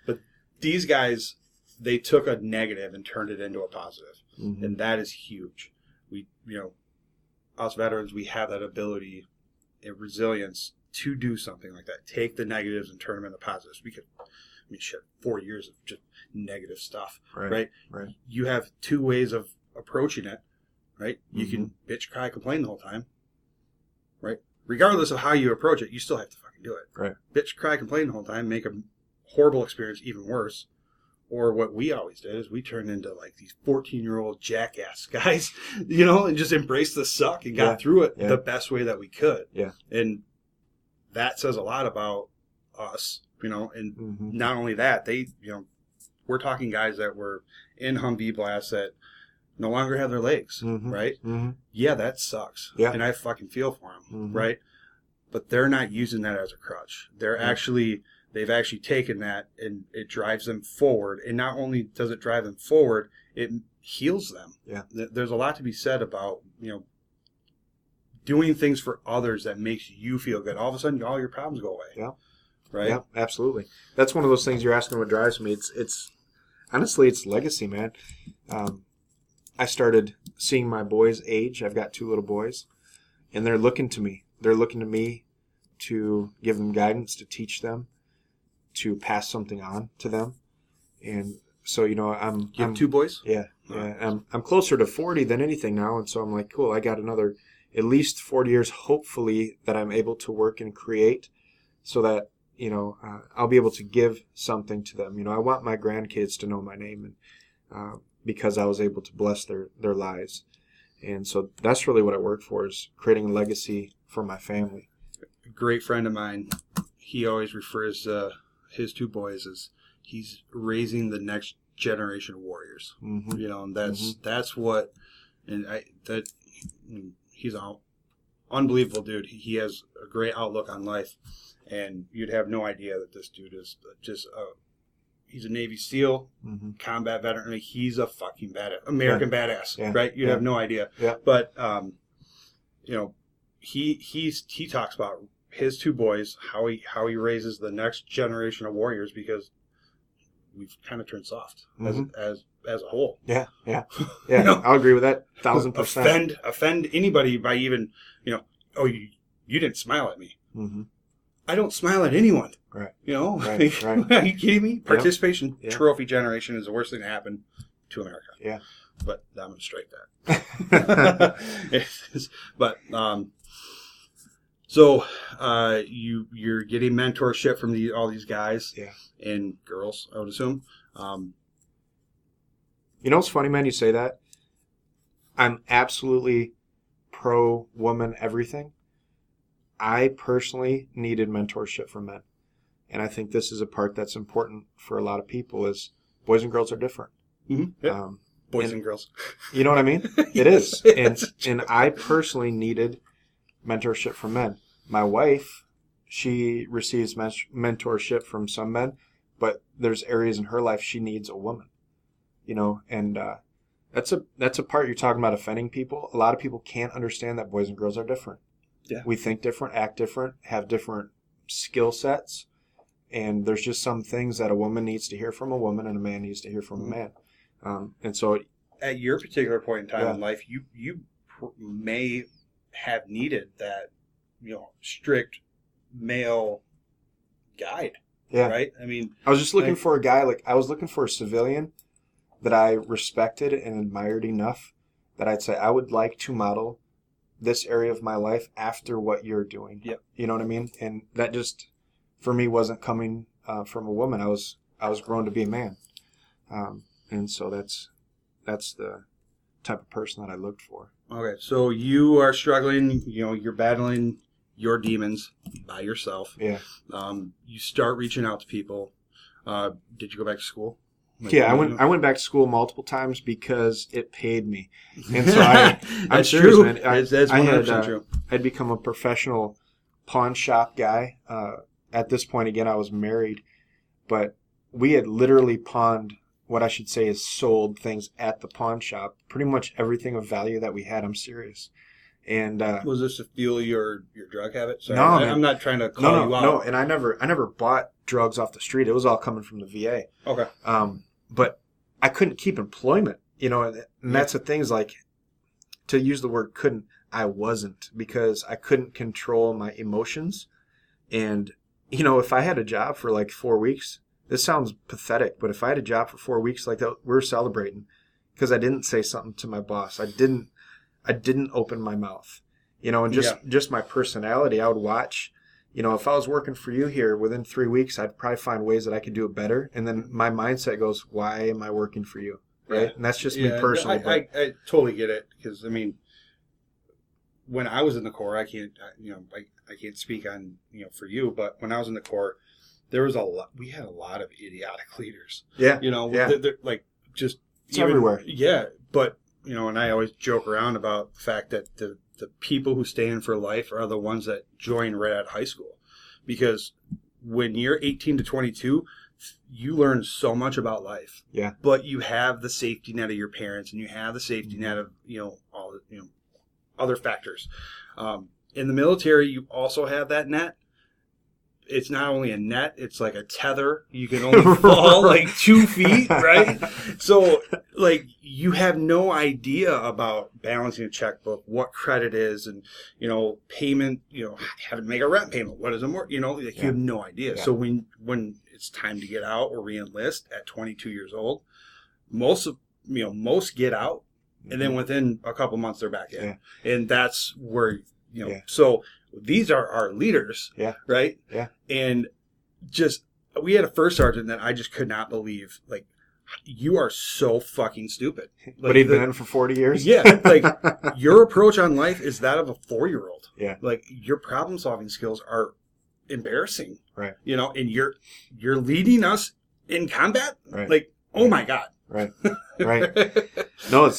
But these guys, they took a negative and turned it into a positive. Mm-hmm. And that is huge. We, us veterans, we have that ability and resilience to do something like that. Take the negatives and turn them into positives. We could, 4 years of just negative stuff, right? You have two ways of approaching it, right? You can bitch, cry, complain the whole time, right? Regardless of how you approach it, you still have to fucking do it. Right. Bitch, cry, complain the whole time, make a horrible experience even worse. Or what we always did is we turned into like these 14-year-old jackass guys, and just embraced the suck and got through it the best way that we could. Yeah. And that says a lot about us, and not only that, they, we're talking guys that were in Humvee blasts that no longer have their legs, right? Mm-hmm. Yeah, that sucks. Yeah. And I fucking feel for them, right? But they're not using that as a crutch. They've actually taken that and it drives them forward. And not only does it drive them forward, it heals them. Yeah. There's a lot to be said about, doing things for others that makes you feel good. All of a sudden, all your problems go away. Yeah. Right? Yeah, absolutely. That's one of those things you're asking what drives me. It's honestly, it's legacy, man. I started seeing my boys age. I've got 2 little boys, and they're looking to me. They're looking to me to give them guidance, to teach them, to pass something on to them. And so, You have 2 boys? Yeah. I'm closer to 40 than anything now, and so I'm like, cool, I got another at least 40 years, hopefully, that I'm able to work and create so that, I'll be able to give something to them. I want my grandkids to know my name and because I was able to bless their lives. And so that's really what I work for, is creating a legacy for my family. A great friend of mine, he always refers to his 2 boys as he's raising the next generation of warriors. And that's what, and he's an unbelievable dude. He has a great outlook on life, and you'd have no idea that this dude is just he's a Navy SEAL, combat veteran. He's a fucking American badass, right? You'd have no idea. Yeah. But he talks about his 2 boys, how he raises the next generation of warriors, because we've kind of turned soft as a whole. Yeah. I'll agree with that 1,000%. Offend anybody by even, oh, you didn't smile at me. I don't smile at anyone. Right. Right. Are you kidding me? Participation trophy generation is the worst thing to happen to America. Yeah. But I'm going to strike that. But so you're getting mentorship from all these guys and girls, I would assume. It's funny, man, you say that. I'm absolutely pro-woman everything. I personally needed mentorship from men. And I think this is a part that's important for a lot of people, is boys and girls are different. Yeah. Boys and girls. You know what I mean? It is. And I personally needed mentorship from men. My wife, she receives mentorship from some men, but there's areas in her life she needs a woman. And that's a part you're talking about, offending people. A lot of people can't understand that boys and girls are different. Yeah. We think different, act different, have different skill sets, and there's just some things that a woman needs to hear from a woman and a man needs to hear from a man. And so at your particular point in time in life, you may have needed that, strict male guide. Yeah. Right? I mean, I was just looking for a guy, I was looking for a civilian that I respected and admired enough that I'd say, I would like to model this area of my life after what you're doing. Yep. You know what I mean? And that just, for me, wasn't coming from a woman. I was grown to be a man. And so that's the type of person that I looked for. Okay, so you are struggling, you're battling your demons by yourself. Yeah. You start reaching out to people. Did you go back to school? I went back to school multiple times because it paid me, and so I'm serious, true. Man. That's 100% true. I'd become a professional pawn shop guy. At this point, again, I was married, but we had literally pawned, what I should say is sold things at the pawn shop. Pretty much everything of value that we had. I'm serious, And was this to fuel your drug habit? Sorry, no, I'm not trying to call you out. No, and I never bought drugs off the street. It was all coming from the VA. Okay. But I couldn't keep employment, and that's the thing is like, to use the word couldn't, I wasn't, because I couldn't control my emotions. And, if I had a job for like 4 weeks, this sounds pathetic, but if I had a job for 4 weeks like that, we're celebrating because I didn't say something to my boss. I didn't open my mouth, and just my personality. I would watch, if I was working for you here within 3 weeks, I'd probably find ways that I could do it better. And then my mindset goes, why am I working for you? Right. Yeah. And that's just me personally. I totally get it. Because when I was in the Corps, I can't speak on, for you, but when I was in the Corps, there was we had a lot of idiotic leaders. Yeah. They're like just everywhere. Yeah. But, and I always joke around about the fact that the people who stay in for life are the ones that join right out of high school. Because when you're 18 to 22, you learn so much about life. Yeah. But you have the safety net of your parents, and you have the safety net of, all the, other factors. In the military, you also have that net. It's not only a net, it's like a tether. You can only fall like 2 feet, right? So, you have no idea about balancing a checkbook, what credit is, and, payment, having to make a rent payment. What is it more? You have no idea. Yeah. So when it's time to get out or re-enlist at 22 years old, most get out, and then within a couple months they're back in. Yeah. And that's where, so these are our leaders, right? Yeah. And we had a first sergeant that I just could not believe, you are so fucking stupid. But he'd been in for 40 years? Yeah. Your approach on life is that of a 4-year-old. Yeah. Your problem solving skills are embarrassing. Right. And you're leading us in combat? Right. Oh my God. Right. Right. No,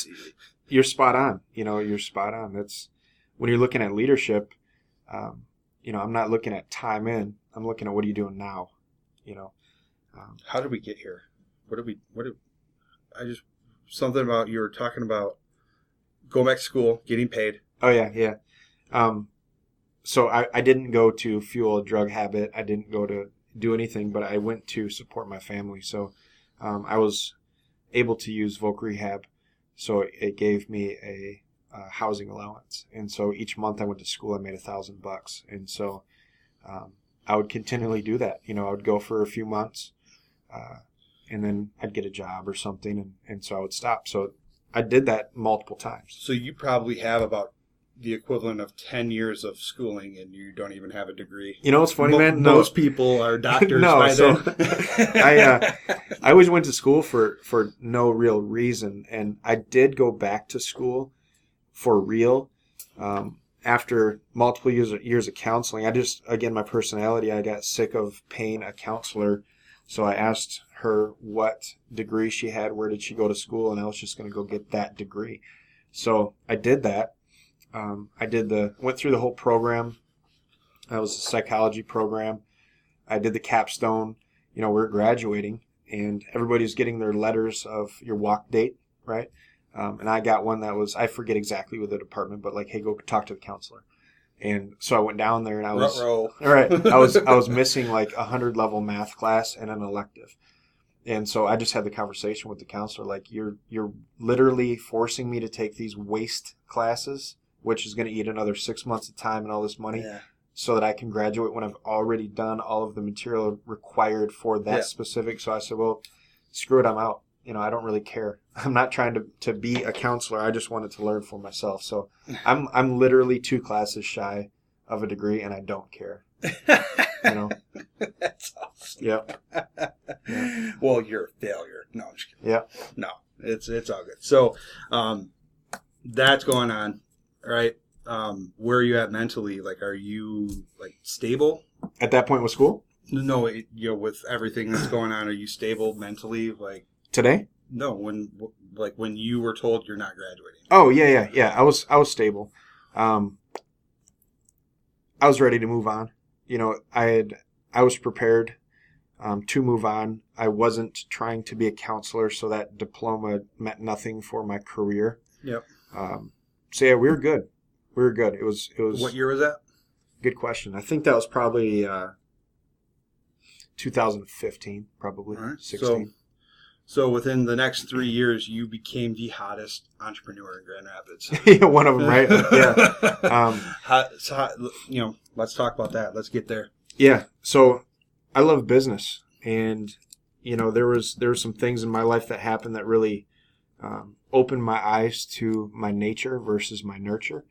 you're spot on. You're spot on. That's when you're looking at leadership, I'm not looking at time in. I'm looking at what are you doing now, How did we get here? Something about, you were talking about going back to school, getting paid. Oh, yeah, yeah. So I didn't go to fuel a drug habit. I didn't go to do anything, but I went to support my family. So I was able to use Voc Rehab. So it gave me a housing allowance. And so each month I went to school, I made $1,000. And so I would continually do that. I would go for a few months, and then I'd get a job or something, and so I would stop. So I did that multiple times. So you probably have about the equivalent of 10 years of schooling, and you don't even have a degree. What's funny, man? No. Most people are doctors by then. I always went to school for no real reason, and I did go back to school for real after multiple years of counseling. Again, my personality, I got sick of paying a counselor, so I asked her what degree she had, where did she go to school, and I was just going to go get that degree. So I did that. Went through the whole program. That was a psychology program. I did the capstone. We're graduating, and everybody's getting their letters of your walk date, right? And I got one that was, I forget exactly with the department, but hey, go talk to the counselor. And so I went down there, and I was all right. I was missing 100 level math class and an elective. And so I just had the conversation with the counselor, you're literally forcing me to take these waste classes, which is going to eat another 6 months of time and all this money, so that I can graduate when I've already done all of the material required for that specific. So I said, well, screw it, I'm out. I don't really care. I'm not trying to be a counselor. I just wanted to learn for myself. So I'm literally 2 classes shy of a degree, and I don't care. That's awesome. Yep. Yeah. Well, you're a failure. No, I'm just kidding. Yeah. No, it's all good. So that's going on, right? Where are you at mentally? Are you stable at that point with school? No, with everything that's going on, are you stable mentally? Today? No, when you were told you're not graduating. Oh yeah. I was stable. I was ready to move on. I was prepared to move on. I wasn't trying to be a counselor, so that diploma meant nothing for my career. Yep. So yeah, we were good. We were good. It was. What year was that? Good question. I think that was probably 2015, probably. All right. 16. So within the next 3 years, you became the hottest entrepreneur in Grand Rapids. Yeah, one of them, right? Yeah. Let's talk about that. Let's get there. Yeah. So I love business, and there were some things in my life that happened that really opened my eyes to my nature versus my nurture.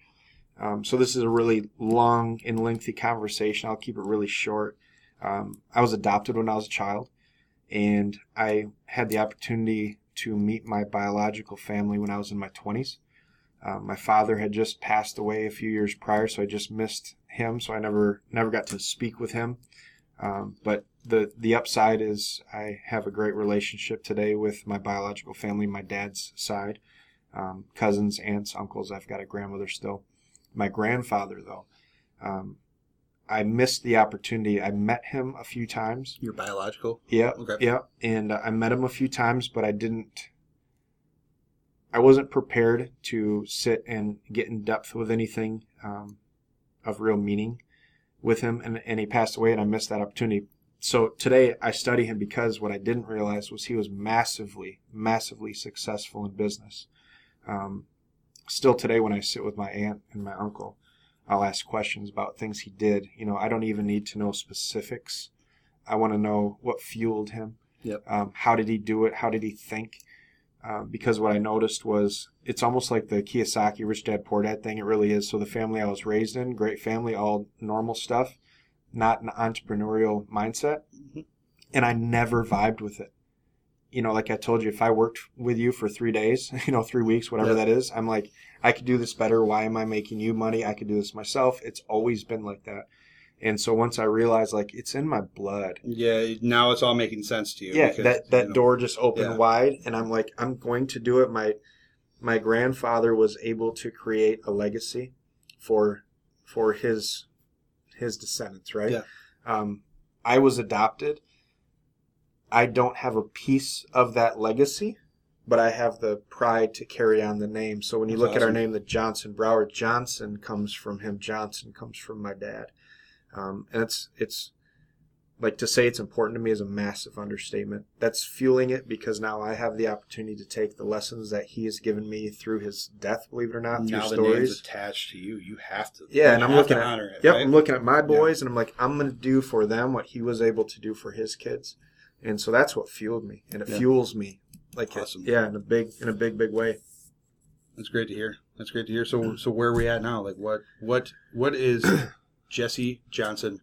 So this is a really long and lengthy conversation. I'll keep it really short. I was adopted when I was a child, and I had the opportunity to meet my biological family when I was in my 20s. My father had just passed away a few years prior, so I just missed him, so I never got to speak with him. But the upside is I have a great relationship today with my biological family, my dad's side, cousins, aunts, uncles. I've got a grandmother still. My grandfather, though, I missed the opportunity. I met him a few times. Your biological? Yeah. Okay. Yeah. And I met him a few times, but I wasn't prepared to sit and get in depth with anything of real meaning with him. And he passed away, and I missed that opportunity. So today I study him because what I didn't realize was he was massively, massively successful in business. Still today, when I sit with my aunt and my uncle, I'll ask questions about things he did. I don't even need to know specifics. I want to know what fueled him. Yep. How did he do it? How did he think? Because what I noticed was it's almost like the Kiyosaki Rich Dad Poor Dad thing. It really is. So the family I was raised in, great family, all normal stuff, not an entrepreneurial mindset. Mm-hmm. And I never vibed with it. Like I told you, if I worked with you for 3 days, 3 weeks, whatever that is, I'm like, I could do this better. Why am I making you money? I could do this myself. It's always been like that. And so once I realized, like, it's in my blood. Yeah, now it's all making sense to you. Yeah, because, that door just opened wide, and I'm like, I'm going to do it. My grandfather was able to create a legacy for his descendants, right? Yeah. I was adopted. I don't have a piece of that legacy, but I have the pride to carry on the name. So when you look at our name, the Johnson Broward, Johnson comes from him. Johnson comes from my dad. And it's like, to say it's important to me is a massive understatement. That's fueling it because now I have the opportunity to take the lessons that he has given me through his death, believe it or not, through now stories. The name's attached to you. You have to. Yeah, and I'm looking at honor it. Yep, right? I'm looking at my boys, and I'm like, I'm going to do for them what he was able to do for his kids. And so that's what fueled me, and it fuels me, like, awesome. in a big way. That's great to hear. So where are we at now? Like, what is Jesse Johnson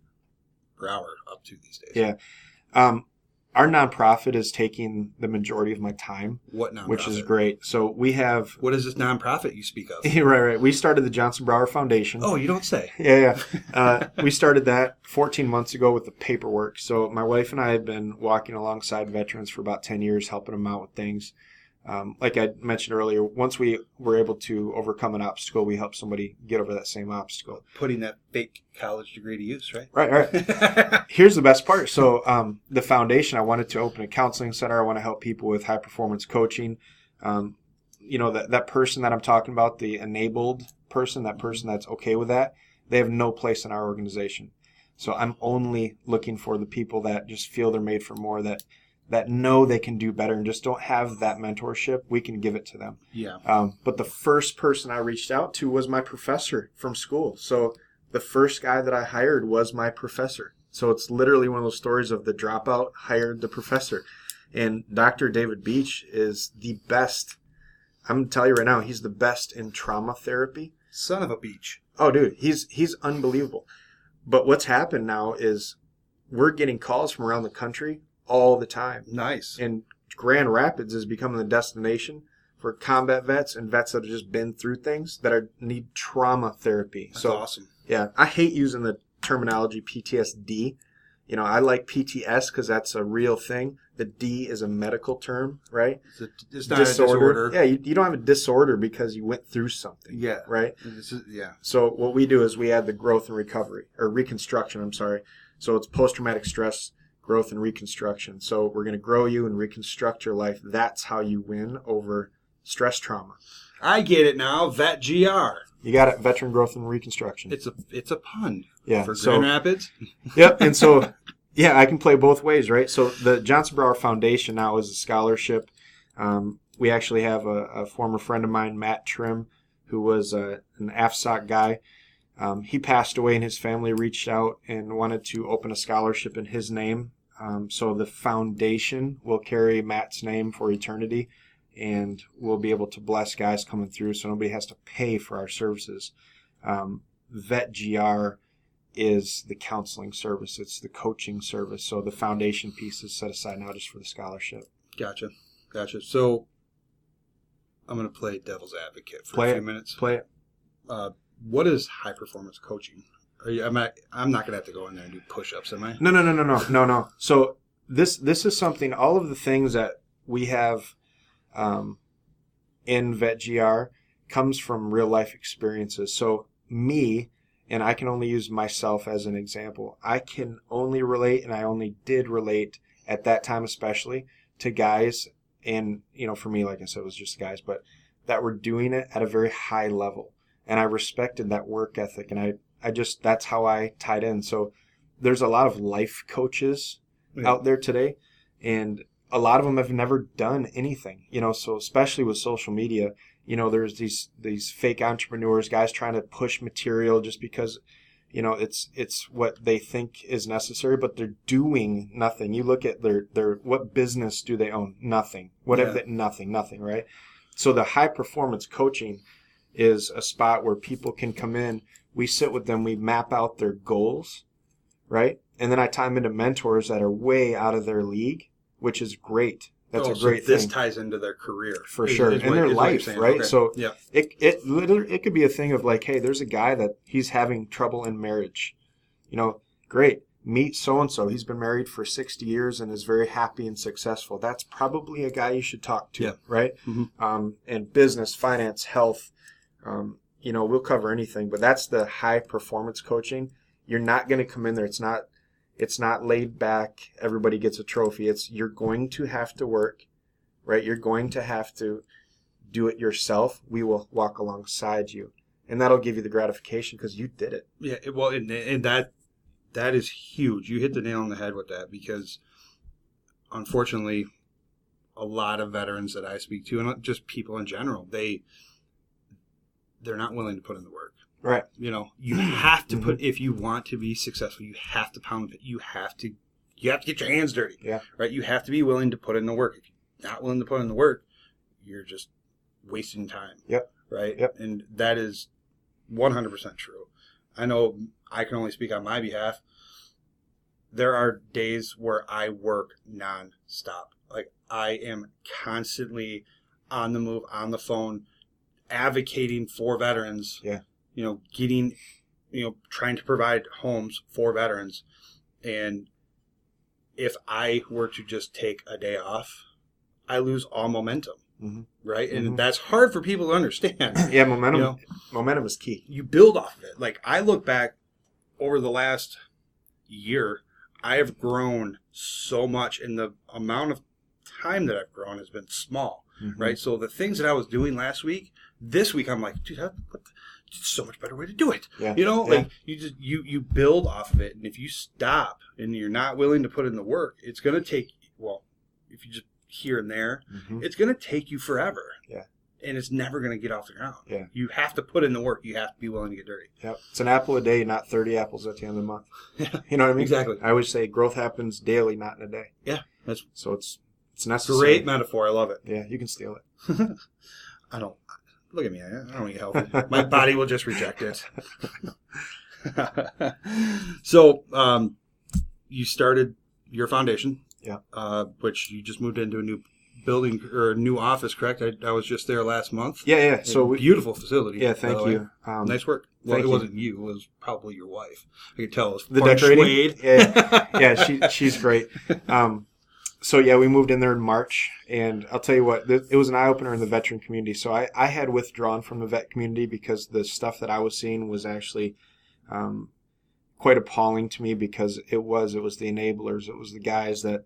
Broward up to these days? Yeah, our nonprofit is taking the majority of my time. What nonprofit? Which is great. So we have. What is this nonprofit you speak of? Right. We started the Johnson Broward Foundation. Oh, you don't say. Yeah. We started that 14 months ago with the paperwork. So my wife and I have been walking alongside veterans for about 10 years, helping them out with things. Like I mentioned earlier, once we were able to overcome an obstacle, we help somebody get over that same obstacle. Putting that fake college degree to use, right? Right. Here's the best part. So the foundation, I wanted to open a counseling center. I want to help people with high-performance coaching. That person that I'm talking about, the enabled person, that person that's okay with that, they have no place in our organization. So I'm only looking for the people that just feel they're made for more, that know they can do better and just don't have that mentorship. We can give it to them. Yeah. But the first person I reached out to was my professor from school. So the first guy that I hired was my professor. So it's literally one of those stories of the dropout hired the professor. And Dr. David Beach is the best. I'm going to tell you right now, he's the best in trauma therapy. Son of a beach. Oh, dude, he's unbelievable. But what's happened now is we're getting calls from around the country all the time. Nice. And Grand Rapids is becoming the destination for combat vets and vets that have just been through things that need trauma therapy. That's awesome. Yeah, I hate using the terminology PTSD. I like PTS because that's a real thing. The D is a medical term, right? It's not a disorder. Yeah, you don't have a disorder because you went through something. Yeah. Right? Yeah. So what we do is we add the growth and recovery, or reconstruction, I'm sorry. So it's post-traumatic stress, growth and reconstruction. So we're going to grow you and reconstruct your life. That's how you win over stress trauma. I get it now. Vet GR. You got it. Veteran Growth and Reconstruction. It's a pun. Yeah. For Grand Rapids. Yep. And so, yeah, I can play both ways, right? So the Johnson Brower Foundation now is a scholarship. We actually have a former friend of mine, Matt Trim, who was an AFSOC guy. He passed away, and his family reached out and wanted to open a scholarship in his name. So the foundation will carry Matt's name for eternity, and we'll be able to bless guys coming through so nobody has to pay for our services. VetGR is the counseling service. It's the coaching service. So the foundation piece is set aside now just for the scholarship. Gotcha. So I'm going to play devil's advocate for a few minutes. Play it. What is high-performance coaching? I'm not going to have to go in there and do push-ups, am I? No. So this is something, all of the things that we have in VetGR comes from real-life experiences. So me, and I can only use myself as an example, I can only relate, and I only did relate at that time especially, to guys, and, for me, like I said, it was just guys, but that were doing it at a very high level. And I respected that work ethic, and I just, that's how I tied in. So there's a lot of life coaches out there today, and a lot of them have never done anything, so especially with social media, there's these fake entrepreneurs, guys trying to push material just because, it's what they think is necessary, but they're doing nothing. You look at their what business do they own? Nothing. Nothing, right? So the high performance coaching is a spot where people can come in, we sit with them, we map out their goals, right? And then I tie them into mentors that are way out of their league, which is great. That's a great thing. This ties into their career. For sure. And their life, right? Okay. So yeah. It could be a thing of like, hey, there's a guy that he's having trouble in marriage. Great. Meet so-and-so. He's been married for 60 years and is very happy and successful. That's probably a guy you should talk to, right? Mm-hmm. And business, finance, health, we'll cover anything. But that's the high-performance coaching. You're not going to come in there. It's not laid back. Everybody gets a trophy. You're going to have to work, right? You're going to have to do it yourself. We will walk alongside you, and that'll give you the gratification because you did it. Yeah. Well, and that is huge. You hit the nail on the head with that because, unfortunately, a lot of veterans that I speak to, and just people in general, they're not willing to put in the work. Right. You have to put, if you want to be successful, you have to pound it. You have to get your hands dirty. Yeah. Right. You have to be willing to put in the work. If you're not willing to put in the work, you're just wasting time. Yep. Right. Yep. And that is 100% true. I know I can only speak on my behalf. There are days where I work nonstop. Like I am constantly on the move, on the phone, advocating for veterans. Yeah. Getting, trying to provide homes for veterans. And if I were to just take a day off, I lose all momentum. Mm-hmm. Right. And that's hard for people to understand. Yeah. Momentum is key. You build off of it. Like I look back over the last year, I have grown so much, and the amount of time that I've grown has been small. Mm-hmm. Right. So the things that I was doing last week, this week, I'm like, dude, it's so much better way to do it. Yeah. Like you just you build off of it, and if you stop and you're not willing to put in the work, it's going to take, if you just here and there, it's going to take you forever. Yeah. And it's never going to get off the ground. Yeah. You have to put in the work. You have to be willing to get dirty. Yep. It's an apple a day, not 30 apples at the end of the month. You know what I mean? Exactly. I always say growth happens daily, not in a day. Yeah. So it's necessary. Great metaphor. I love it. Yeah, you can steal it. I don't. Look at me. I don't eat healthy. My body will just reject it. So, you started your foundation. Yeah. Which you just moved into a new building or a new office, correct? I was just there last month. Yeah. So beautiful facility. Yeah, thank you. Nice work. Well, it wasn't you. It was probably your wife. I could tell. It was the decorating. Yeah, she's great. So, yeah, we moved in there in March, and I'll tell you what, it was an eye-opener in the veteran community. So I had withdrawn from the vet community because the stuff that I was seeing was actually quite appalling to me because it was the enablers. It was the guys that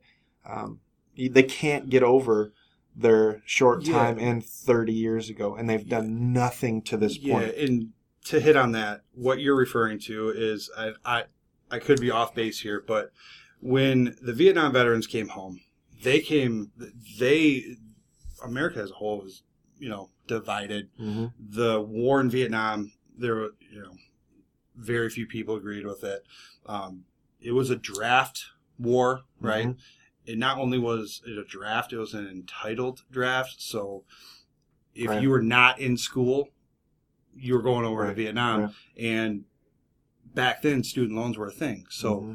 they can't get over their short time and 30 years ago, and they've done nothing to this point. Yeah, and to hit on that, what you're referring to is, I could be off base here, but when the Vietnam veterans came home, America as a whole was, divided. Mm-hmm. The war in Vietnam, there were, very few people agreed with it. It was a draft war, right? Mm-hmm. It not only was it a draft, it was an entitled draft. So if Right. you were not in school, you were going over to Right. Vietnam. Right. And back then, student loans were a thing. So Mm-hmm.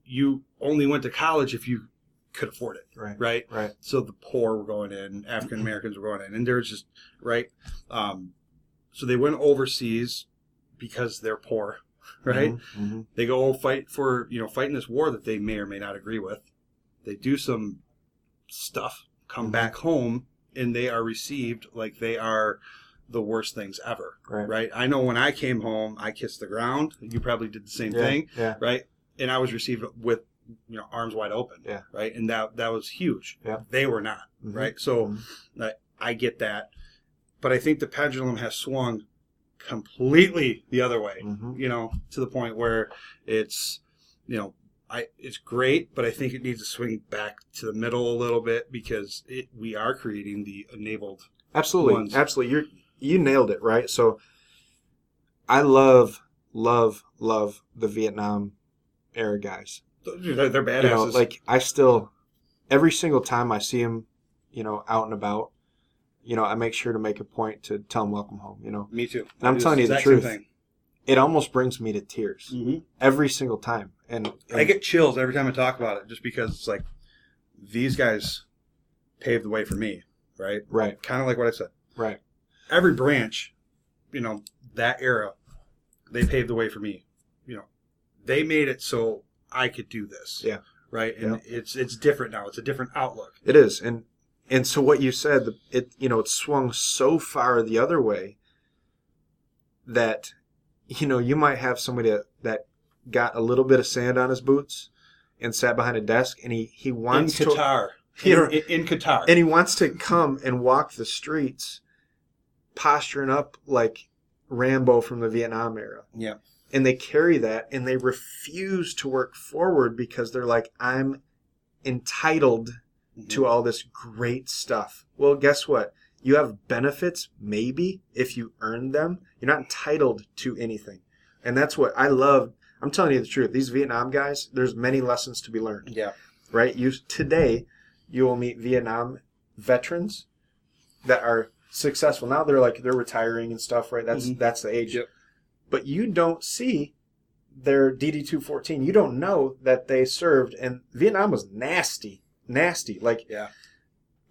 you only went to college if you could afford it, Right. right? Right. So the poor were going in, African Americans were going in, and there's just, right? So they went overseas because they're poor, right? Mm-hmm. They go fight in this war that they may or may not agree with. They do some stuff, come Mhm. back home, and they are received like they are the worst things ever, Right. right? I know when I came home, I kissed the ground. You probably did the same Yeah. thing, Yeah. right? And I was received with, arms wide open, Yeah. right? And that was huge. Yeah. They were not, Mhm. right? So Mhm. I get that. But I think the pendulum has swung completely the other way, Mhm. to the point where it's, it's great, but I think it needs to swing back to the middle a little bit because we are creating the enabled Absolutely. ones. Absolutely. You nailed it, right? So I love the Vietnam era guys. They're badasses. I still, every single time I see them, out and about, I make sure to make a point to tell them welcome home, Me too. And I'm telling you the truth. It almost brings me to tears Mm-hmm. every single time. And I get chills every time I talk about it just because it's like these guys paved the way for me, right? Right. Kind of like what I said. Right. Every branch, that era, they paved the way for me. They made it so I could do this. Yeah. Right. And it's different now. It's a different outlook. It is. And so what you said, it swung so far the other way that, you might have somebody that got a little bit of sand on his boots and sat behind a desk and he wants in Qatar. In Qatar. And he wants to come and walk the streets posturing up like Rambo from the Vietnam era. Yeah. And they carry that and they refuse to work forward because they're like, I'm entitled to all this great stuff. Well, guess what? You have benefits, maybe, if you earn them. You're not entitled to anything. And that's what I love. I'm telling you the truth. These Vietnam guys, there's many lessons to be learned. Yeah. Right? Today, you will meet Vietnam veterans that are successful. Now they're retiring and stuff, right? That's the age. Yep. But you don't see their DD-214. You don't know that they served. And Vietnam was nasty. Like, yeah.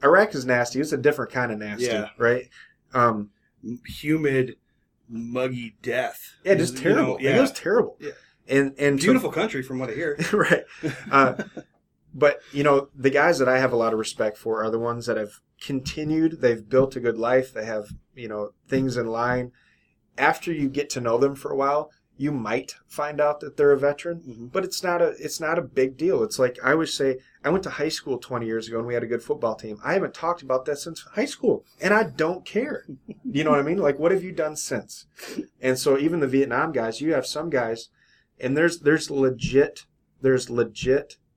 Iraq is nasty. It's a different kind of nasty, Yeah. right? Humid, muggy death. Yeah, just terrible. Yeah. It was terrible. Yeah. And beautiful country from what I hear. Right. But, the guys that I have a lot of respect for are the ones that have continued. They've built a good life. They have, things in line. After you get to know them for a while, you might find out that they're a veteran, but it's not a big deal. It's like I always say, I went to high school 20 years ago and we had a good football team. I haven't talked about that since high school, and I don't care. You know what I mean? Like, what have you done since? And so even the Vietnam guys, you have some guys, and there's legit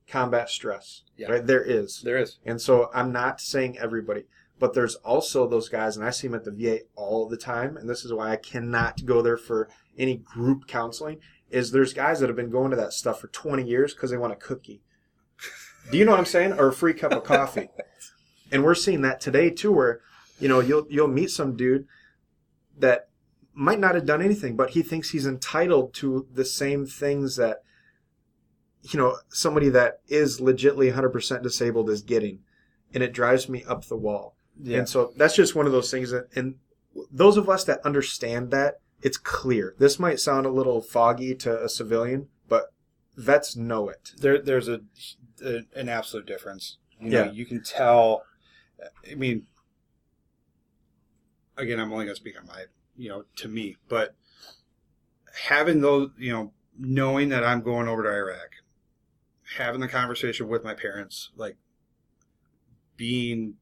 combat stress. Yeah. Right? There is. And so I'm not saying everybody, but there's also those guys, and I see them at the VA all the time, and this is why I cannot go there for any group counseling, is there's guys that have been going to that stuff for 20 years because they want a cookie. Do you know what I'm saying? Or a free cup of coffee. And we're seeing that today too, where, you'll meet some dude that might not have done anything, but he thinks he's entitled to the same things that, somebody that is legitly 100% disabled is getting. And it drives me up the wall. Yeah. And so that's just one of those things and those of us that understand that, it's clear. This might sound a little foggy to a civilian, but vets know it. There's an absolute difference. Yeah. You can tell. I mean, again, I'm only going to speak on my, to me, but having those, knowing that I'm going over to Iraq, having the conversation with my parents, like being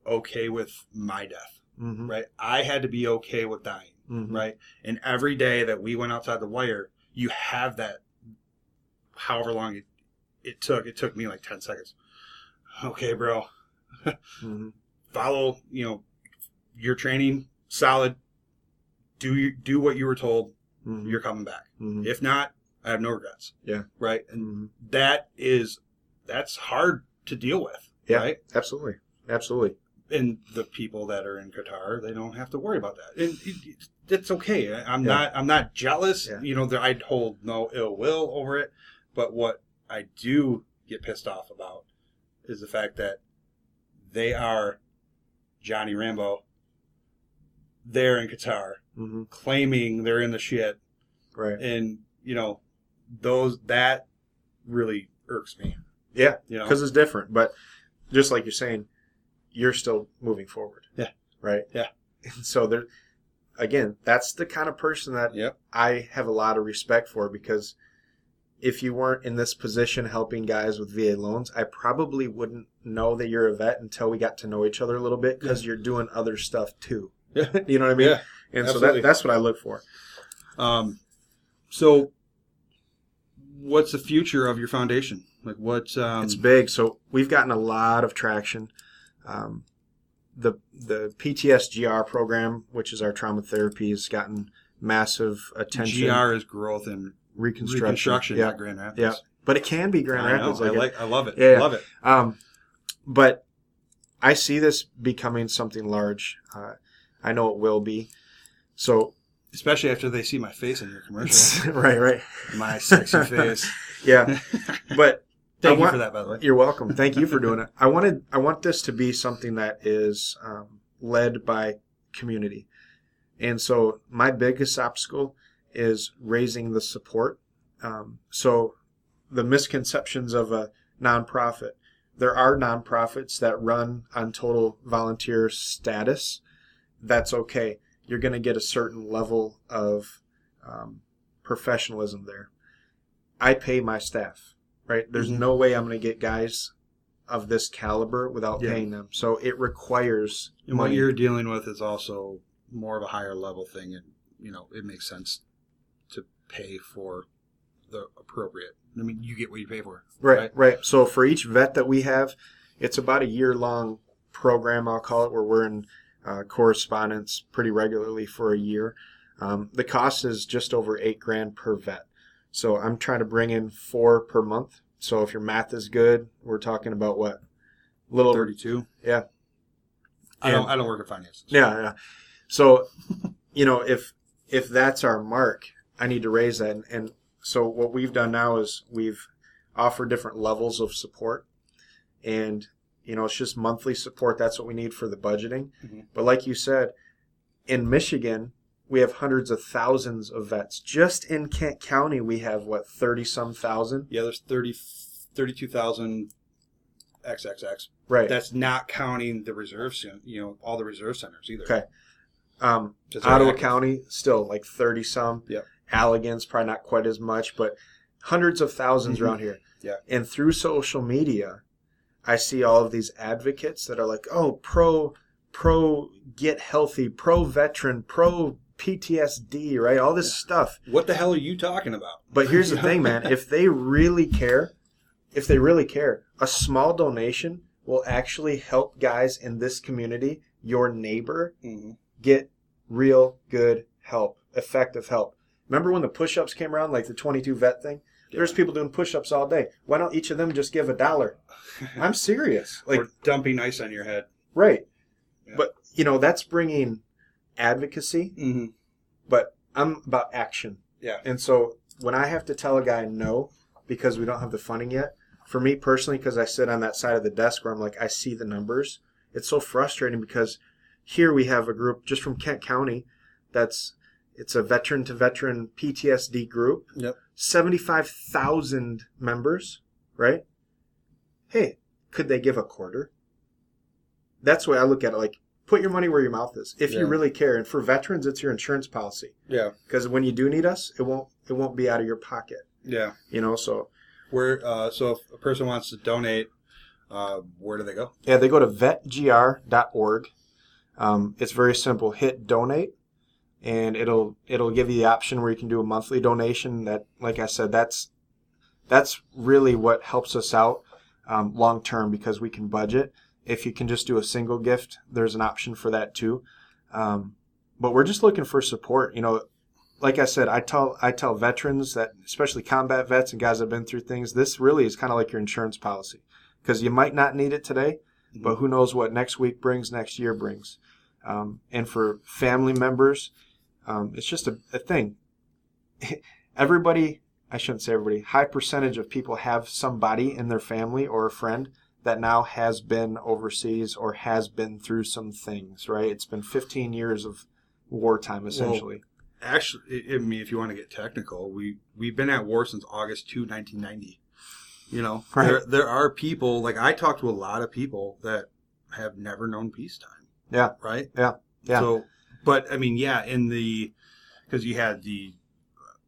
okay with my death, Mm-hmm. right? I had to be okay with dying. right? And every day that we went outside the wire, you have that, however long it took me like 10 seconds. Okay, bro. Follow, your training, solid. Do what you were told. You're coming back. If not, I have no regrets. Yeah. Right? And that's hard to deal with. Yeah, right? Absolutely. Absolutely. And the people that are in Qatar, they don't have to worry about that. And it's okay. I'm not jealous. Yeah. I'd hold no ill will over it. But what I do get pissed off about is the fact that they are Johnny Rambo. They're in Qatar, claiming they're in the shit. Right. And, that really irks me. Yeah, because it's different. But just like you're saying, you're still moving forward. Yeah. Right? Yeah. And so, again, that's the kind of person that I have a lot of respect for, because if you weren't in this position helping guys with VA loans, I probably wouldn't know that you're a vet until we got to know each other a little bit, because you're doing other stuff too. You know what I mean? Yeah. And absolutely. so that's what I look for. So what's the future of your foundation? Like what's It's big. So we've gotten a lot of traction. The PTSGR program, which is our trauma therapy, has gotten massive attention. GR is growth and reconstruction, not Grand Rapids. Yeah, but it can be Grand Rapids. I love it. Yeah, I love it. But I see this becoming something large. I know it will be. So, especially after they see my face in your commercial. Right. My sexy face. Yeah, but thank you for that, by the way. You're welcome. Thank you for doing it. I want this to be something that is led by community, and so my biggest obstacle is raising the support. So the misconceptions of a nonprofit. There are nonprofits that run on total volunteer status. That's okay. You're going to get a certain level of professionalism there. I pay my staff, right? There's no way I'm going to get guys of this caliber without paying them. So it requires and money. What you're dealing with is also more of a higher level thing, and it makes sense to pay for the appropriate. I mean, you get what you pay for. Right. So for each vet that we have, it's about a year-long program, I'll call it, where we're in correspondence pretty regularly for a year. The cost is just over $8,000 per vet. So I'm trying to bring in 4 per month. So if your math is good, we're talking about what? A little 32. Yeah. I don't work in finances. Yeah. So, if that's our mark, I need to raise that. And so what we've done now is we've offered different levels of support, and it's just monthly support. That's what we need for the budgeting. But like you said, in Michigan, we have hundreds of thousands of vets. Just in Kent County, we have 30-some thousand. Yeah, there's 32,000 XXX. Right. That's not counting the reserves, all the reserve centers either. Okay. Ottawa County, still 30-some. Yeah. Allegan's probably not quite as much, but hundreds of thousands around here. Yeah. And through social media, I see all of these advocates that are like, oh, pro get healthy, pro veteran, pro PTSD, right? All this stuff. What the hell are you talking about? But here's the thing, man. If they really care, a small donation will actually help guys in this community, your neighbor, get real good help, effective help. Remember when the push-ups came around, like the 22 vet thing? There's people doing push-ups all day. Why don't each of them just give $1? I'm serious. Or dumping ice on your head. Right. Yeah. But, that's bringing advocacy. But I'm about action. Yeah. And so when I have to tell a guy no because we don't have the funding yet, for me personally, because I sit on that side of the desk where I'm like, I see the numbers, it's so frustrating because here we have a group just from Kent County it's a veteran-to-veteran PTSD group. Yep. 75,000 members, right? Hey, could they give a quarter? That's the way I look at it. Put your money where your mouth is. If you really care. And for veterans, it's your insurance policy. Yeah. Because when you do need us, it won't be out of your pocket. Yeah. So. So if a person wants to donate, where do they go? Yeah, they go to vetgr.org. It's very simple. Hit donate. and it'll give you the option where you can do a monthly donation. That, like I said, that's really what helps us out long term, because we can budget. If you can just do a single gift, there's an option for that too. But we're just looking for support. Like I said, I tell veterans, that especially combat vets and guys that have been through things, this really is kind of like your insurance policy, because you might not need it today, but who knows what next week brings, next year brings. And for family members, it's just a thing. Everybody, I shouldn't say everybody, high percentage of people have somebody in their family or a friend that now has been overseas or has been through some things, right? It's been 15 years of wartime, essentially. Well, actually, I mean, if you want to get technical, we've been at war since August 2, 1990. Right. There are people, like I talk to a lot of people that have never known peacetime. Yeah. Right? Yeah. Yeah. So, but I mean, yeah, because you had the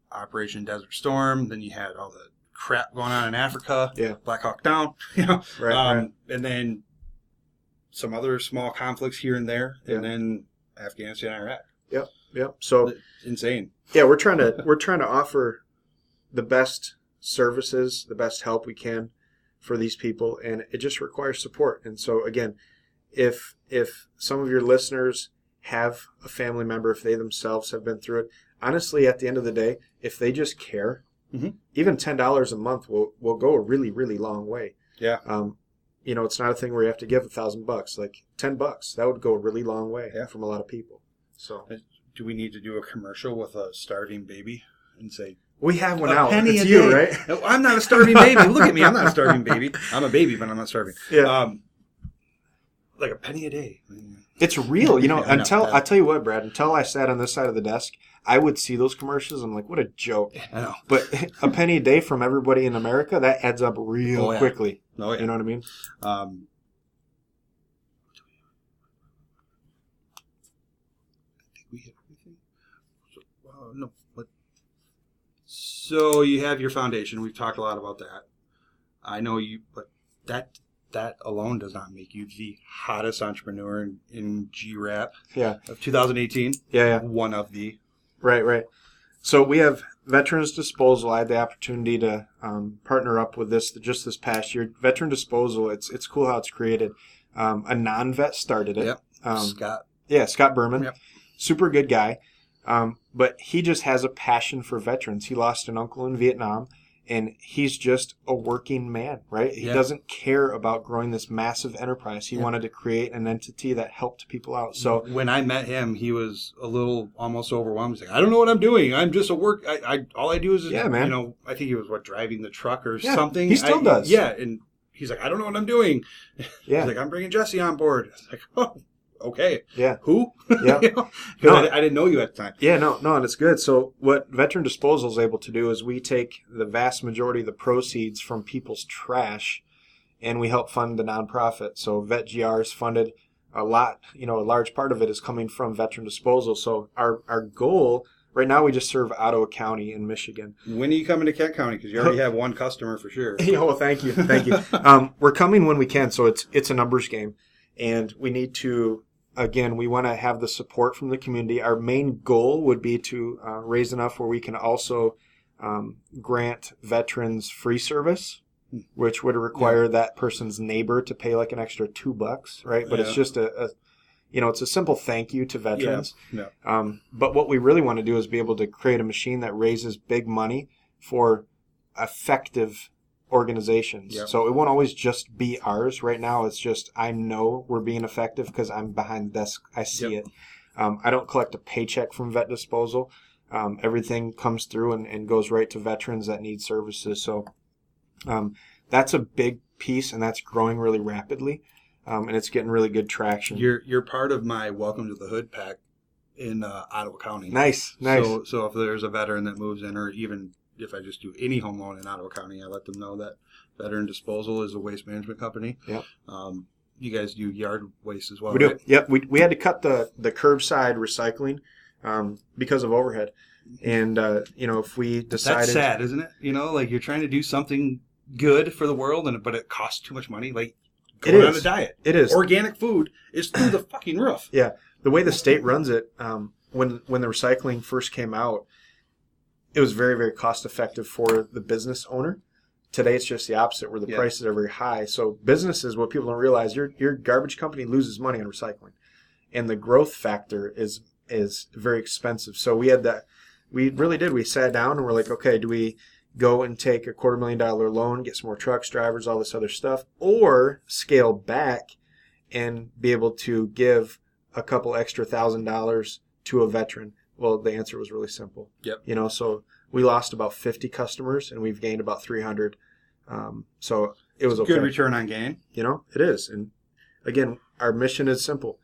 Operation Desert Storm, then you had all the crap going on in Africa, yeah, Black Hawk Down, right, right, and then some other small conflicts here and there, and then Afghanistan, Iraq. Yep. So insane. Yeah, we're trying to offer the best services, the best help we can for these people, and it just requires support. And so again, if some of your listeners have a family member, if they themselves have been through it, honestly, at the end of the day, if they just care, even $10 a month will go a really, really long way. Yeah. It's not a thing where you have to give $1,000. Like $10, that would go a really long way from a lot of people. So, do we need to do a commercial with a starving baby and say, we have one a out? Penny it's a you, day. right? No, I'm not a starving baby. Look at me. I'm not a starving baby. I'm a baby, but I'm not starving. Yeah. Like a penny a day. It's real, I tell you what, Brad, until I sat on this side of the desk, I would see those commercials. I'm like, what a joke. I know. But a penny a day from everybody in America, that adds up real quickly. Oh, yeah. You know what I mean? I think we hit everything. No. So you have your foundation. We've talked a lot about that. I know you, but that alone does not make you the hottest entrepreneur in GRAP of 2018. Yeah. One of the. Right. So we have Veterans Disposal. I had the opportunity to partner up with this past year. Veteran Disposal, it's cool how it's created. A non-vet started it. Yep. Scott. Yeah, Scott Berman. Yep. Super good guy. But he just has a passion for veterans. He lost an uncle in Vietnam, and he's just a working man, right? He doesn't care about growing this massive enterprise. He wanted to create an entity that helped people out. So when I met him, he was a little almost overwhelmed. He's like, I don't know what I'm doing. I'm just a work. All I do is, man. I think he was driving the truck or something. He still does. Yeah, and he's like, I don't know what I'm doing. Yeah. He's like, I'm bringing Jesse on board. I was like, oh. Okay. Yeah. Who? Yeah. I didn't know you at the time. Yeah, no, and it's good. So what Veteran Disposal is able to do is we take the vast majority of the proceeds from people's trash, and we help fund the nonprofit. So VetGR is funded a lot. A large part of it is coming from Veteran Disposal. So our goal right now, we just serve Ottawa County in Michigan. When are you coming to Kent County? Because you already have one customer for sure. Well, thank you. We're coming when we can. So it's a numbers game, and we need to. Again, we want to have the support from the community. Our main goal would be to raise enough where we can also grant veterans free service, which would require that person's neighbor to pay like an extra $2, right? But it's just it's a simple thank you to veterans. Yeah. But what we really want to do is be able to create a machine that raises big money for effective organizations. Yep. So it won't always just be ours. Right now, it's just I know we're being effective because I'm behind the desk. I see it. I don't collect a paycheck from Vet Disposal. Everything comes through and goes right to veterans that need services. So that's a big piece, and that's growing really rapidly, and it's getting really good traction. You're part of my Welcome to the Hood pack in Ottawa County. Nice. So if there's a veteran that moves in, or even if I just do any home loan in Ottawa County, I let them know that Veteran Disposal is a waste management company. Yep. You guys do yard waste as well, we do. Right? Yep. We had to cut the curbside recycling because of overhead. And, if we decided... That's sad, isn't it? You're trying to do something good for the world, but it costs too much money. Going on a diet. It is. Organic food is through the fucking roof. Yeah. The way the state runs it, when the recycling first came out, it was very, very cost effective for the business owner. Today, it's just the opposite, where the prices are very high. So businesses, what people don't realize, your garbage company loses money on recycling, and the growth factor is very expensive. So we really did. We sat down and we're like, okay, do we go and take a $250,000 loan, get some more trucks, drivers, all this other stuff, or scale back and be able to give a couple extra $1,000 to a veteran? Well, the answer was really simple. Yep. So we lost about 50 customers and we've gained about 300. So it was okay. Good return on gain. It is. And again, our mission is simple.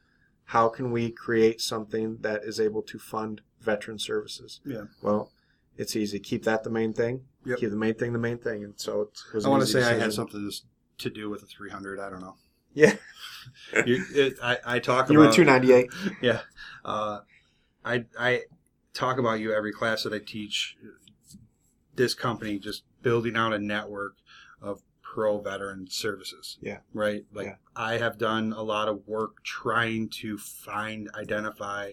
How can we create something that is able to fund veteran services? Yeah. Well, it's easy. Keep that the main thing. Yep. Keep the main thing the main thing. And so it was I want to say I had something to do with the 300. I don't know. Yeah. I talk about... You were 298. Yeah. I talk about you every class that I teach. This company just building out a network of pro-veteran services. Yeah. Right? I have done a lot of work trying to find, identify,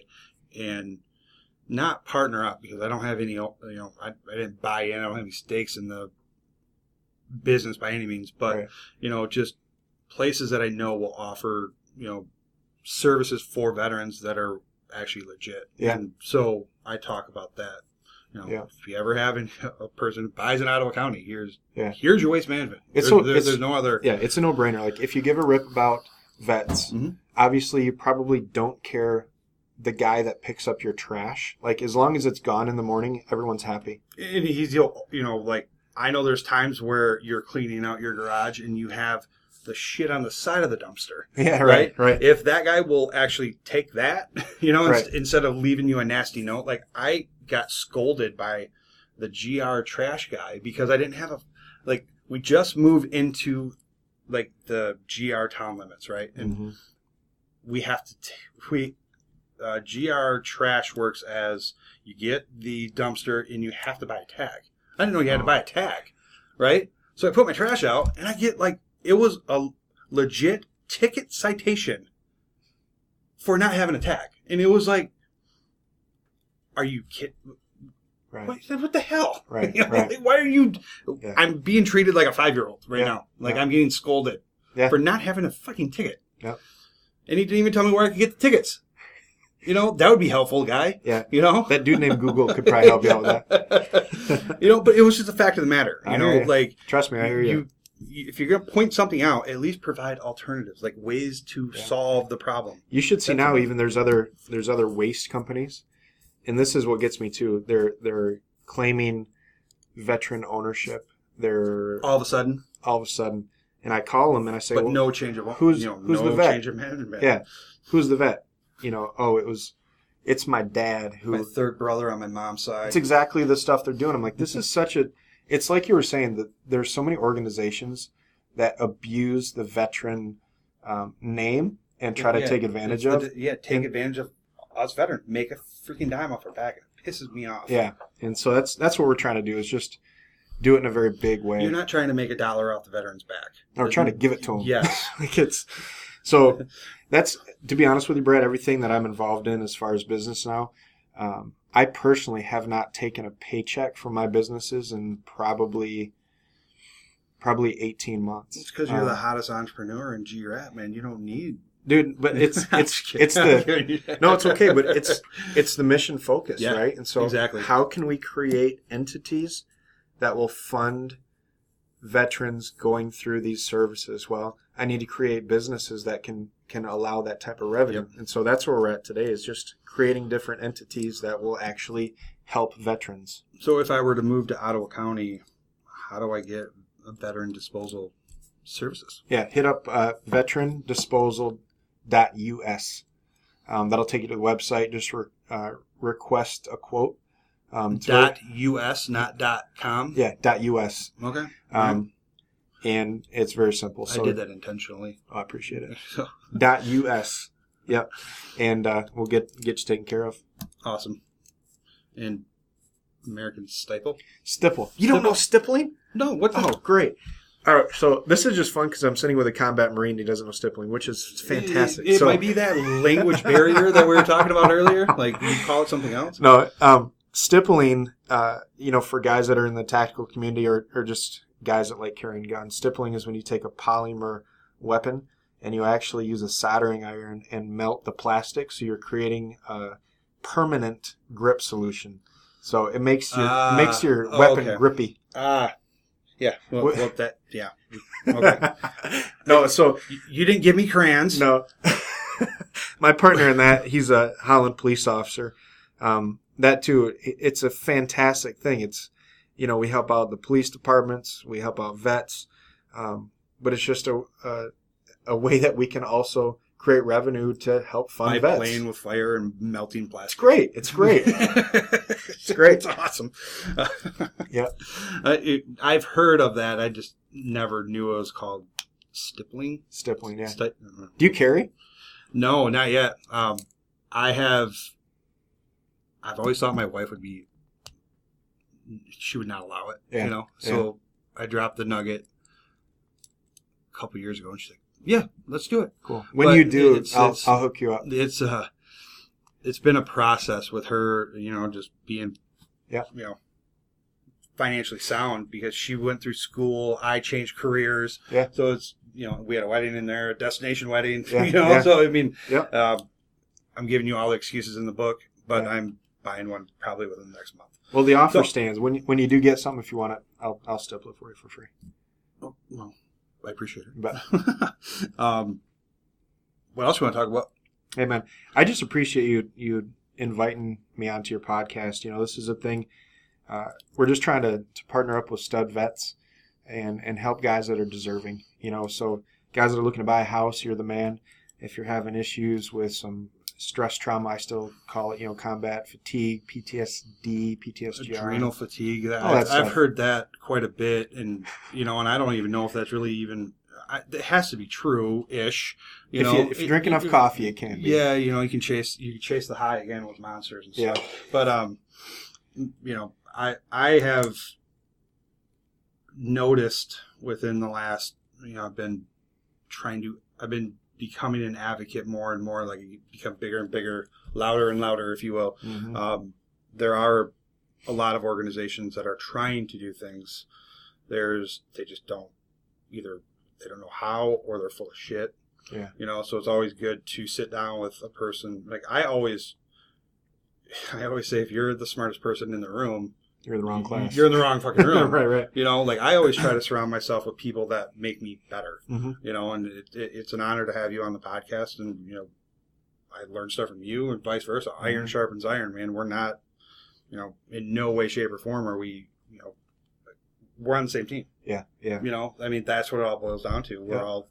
and not partner up, because I don't have any, I didn't buy in. I don't have any stakes in the business by any means. But, right. Just places that I know will offer, services for veterans that are actually legit. Yeah. And so I talk about that. If you ever have a person who buys in Ottawa County, here's your waste management. There's no other. Yeah, it's a no-brainer. Like, if you give a rip about vets, obviously you probably don't care the guy that picks up your trash. Like, as long as it's gone in the morning, everyone's happy. And he's, I know there's times where you're cleaning out your garage and you have the shit on the side of the dumpster. Yeah, right. If that guy will actually take that, instead of leaving you a nasty note. Like, I got scolded by the GR trash guy because I didn't have we just moved into the GR town limits, right? And we have to GR trash works as you get the dumpster and you have to buy a tag. I didn't know you had to buy a tag, right? So I put my trash out and I get it was a legit ticket citation for not having a tag. And it was like, are you kidding? Right. What the hell? Right. Why are you... Yeah. I'm being treated like a 5-year-old now. I'm getting scolded for not having a fucking ticket. Yep. And he didn't even tell me where I could get the tickets. That would be helpful, guy. Yeah. That dude named Google could probably help you out with that. But it was just a fact of the matter. Trust me, I hear you. If you're going to point something out, at least provide alternatives, like ways to solve the problem. You should see now, even there's other waste companies, and this is what gets me too. They're claiming veteran ownership. They're all of a sudden, and I call them and I say, but no change of who's the vet? Change of management. Yeah, who's the vet? It's my dad my third brother on my mom's side. It's exactly the stuff they're doing. I'm like, this is such a. It's like you were saying that there's so many organizations that abuse the veteran name and try to take advantage of. Take advantage of us veterans. Make a freaking dime off our back. It pisses me off. Yeah, and so that's what we're trying to do, is just do it in a very big way. You're not trying to make $1 off the veteran's back. No, we're trying to give it to them. Yes. So that's, to be honest with you, Brad, everything that I'm involved in as far as business now, I personally have not taken a paycheck from my businesses in probably 18 months. It's because you're the hottest entrepreneur in GRAP, man. You don't need... Dude, but it's the... No, it's okay, but it's the mission focus, right? And so exactly. How can we create entities that will fund veterans going through these services? Well, I need to create businesses that can allow that type of revenue. Yep. And so that's where we're at today, is just creating different entities that will actually help veterans. So if I were to move to Ottawa County, how do I get a veteran disposal services? Yeah, hit up veterandisposal.us. That'll take you to the website. Just request a quote. .us, not .com? Yeah, .us. Okay. And it's very simple. So I did that intentionally. I appreciate it. .us. Yep. And we'll get you taken care of. Awesome. And American Stipple? Stipple. You don't know stippling? No. What? Oh, great. All right, so this is just fun because I'm sitting with a combat marine. He doesn't know stippling, which is fantastic. It might be that language barrier that we were talking about earlier. Like, you call it something else? No, stippling, for guys that are in the tactical community or just guys that like carrying guns, stippling is when you take a polymer weapon and you actually use a soldering iron and melt the plastic, so you're creating a permanent grip solution. So it makes your weapon grippy. Yeah. Well, yeah. Okay. No, so you didn't give me crayons. No. My partner in that, he's a Holland police officer. That too, it's a fantastic thing. It's, we help out the police departments, we help out vets, but it's just a way that we can also create revenue to help fund vets. Playing with fire and melting plastic. It's great. It's great. It's awesome. Yeah. I've heard of that. I just never knew it was called stippling. Stippling, yeah. Do you carry? No, not yet. I've always thought my wife she would not allow it, Yeah. So I dropped the nugget a couple years ago, and she's like, "Yeah, let's do it." Cool. When you do, I'll hook you up. It's been a process with her, just being, financially sound, because she went through school. I changed careers. Yeah. So it's, we had a wedding in there, a destination wedding. Yeah. So I mean, yeah. I'm giving you all the excuses in the book, but I'm buying one probably within the next month. Well, the offer stands. When you do get something, if you want it, I'll stipple it for you for free. Oh, well, I appreciate it. But what else you want to talk about? Hey, man, I just appreciate you inviting me onto your podcast. This is a thing. We're just trying to partner up with stud vets and help guys that are deserving. So guys that are looking to buy a house, you're the man. If you're having issues with some stress trauma, I still call it, combat fatigue, PTSD, PTSD, adrenal fatigue. I've heard that quite a bit, and and I don't even know if that's really even. It has to be true-ish. If you drink enough coffee, it can be. Yeah, you can chase the high again with monsters and stuff. Yeah. But I have noticed within the last, I've been becoming an advocate more and more, like you become bigger and bigger, louder and louder, if you will. Mm-hmm. There are a lot of organizations that are trying to do things. They just don't, either they don't know how, or they're full of shit. Yeah. So it's always good to sit down with a person. Like I always say, if you're the smartest person in the room, you're in the wrong class. You're in the wrong fucking room. Right. Like I always try to surround myself with people that make me better. Mm-hmm. And it's an honor to have you on the podcast. And, I learned stuff from you and vice versa. Mm-hmm. Iron sharpens iron, man. We're not, in no way, shape, or form are we, we're on the same team. Yeah. I mean, that's what it all boils down to. We're all,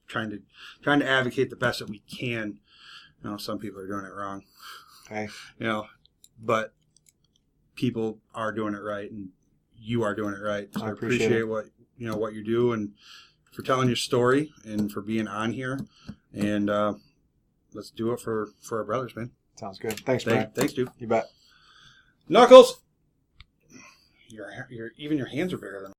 trying to advocate the best that we can. Some people are doing it wrong. Okay. But people are doing it right, and you are doing it right. So I appreciate what you do, and for telling your story, and for being on here. And let's do it for our brothers, man. Sounds good. Thanks, Brian. Thanks, dude. You bet. Knuckles. Even your hands are bigger than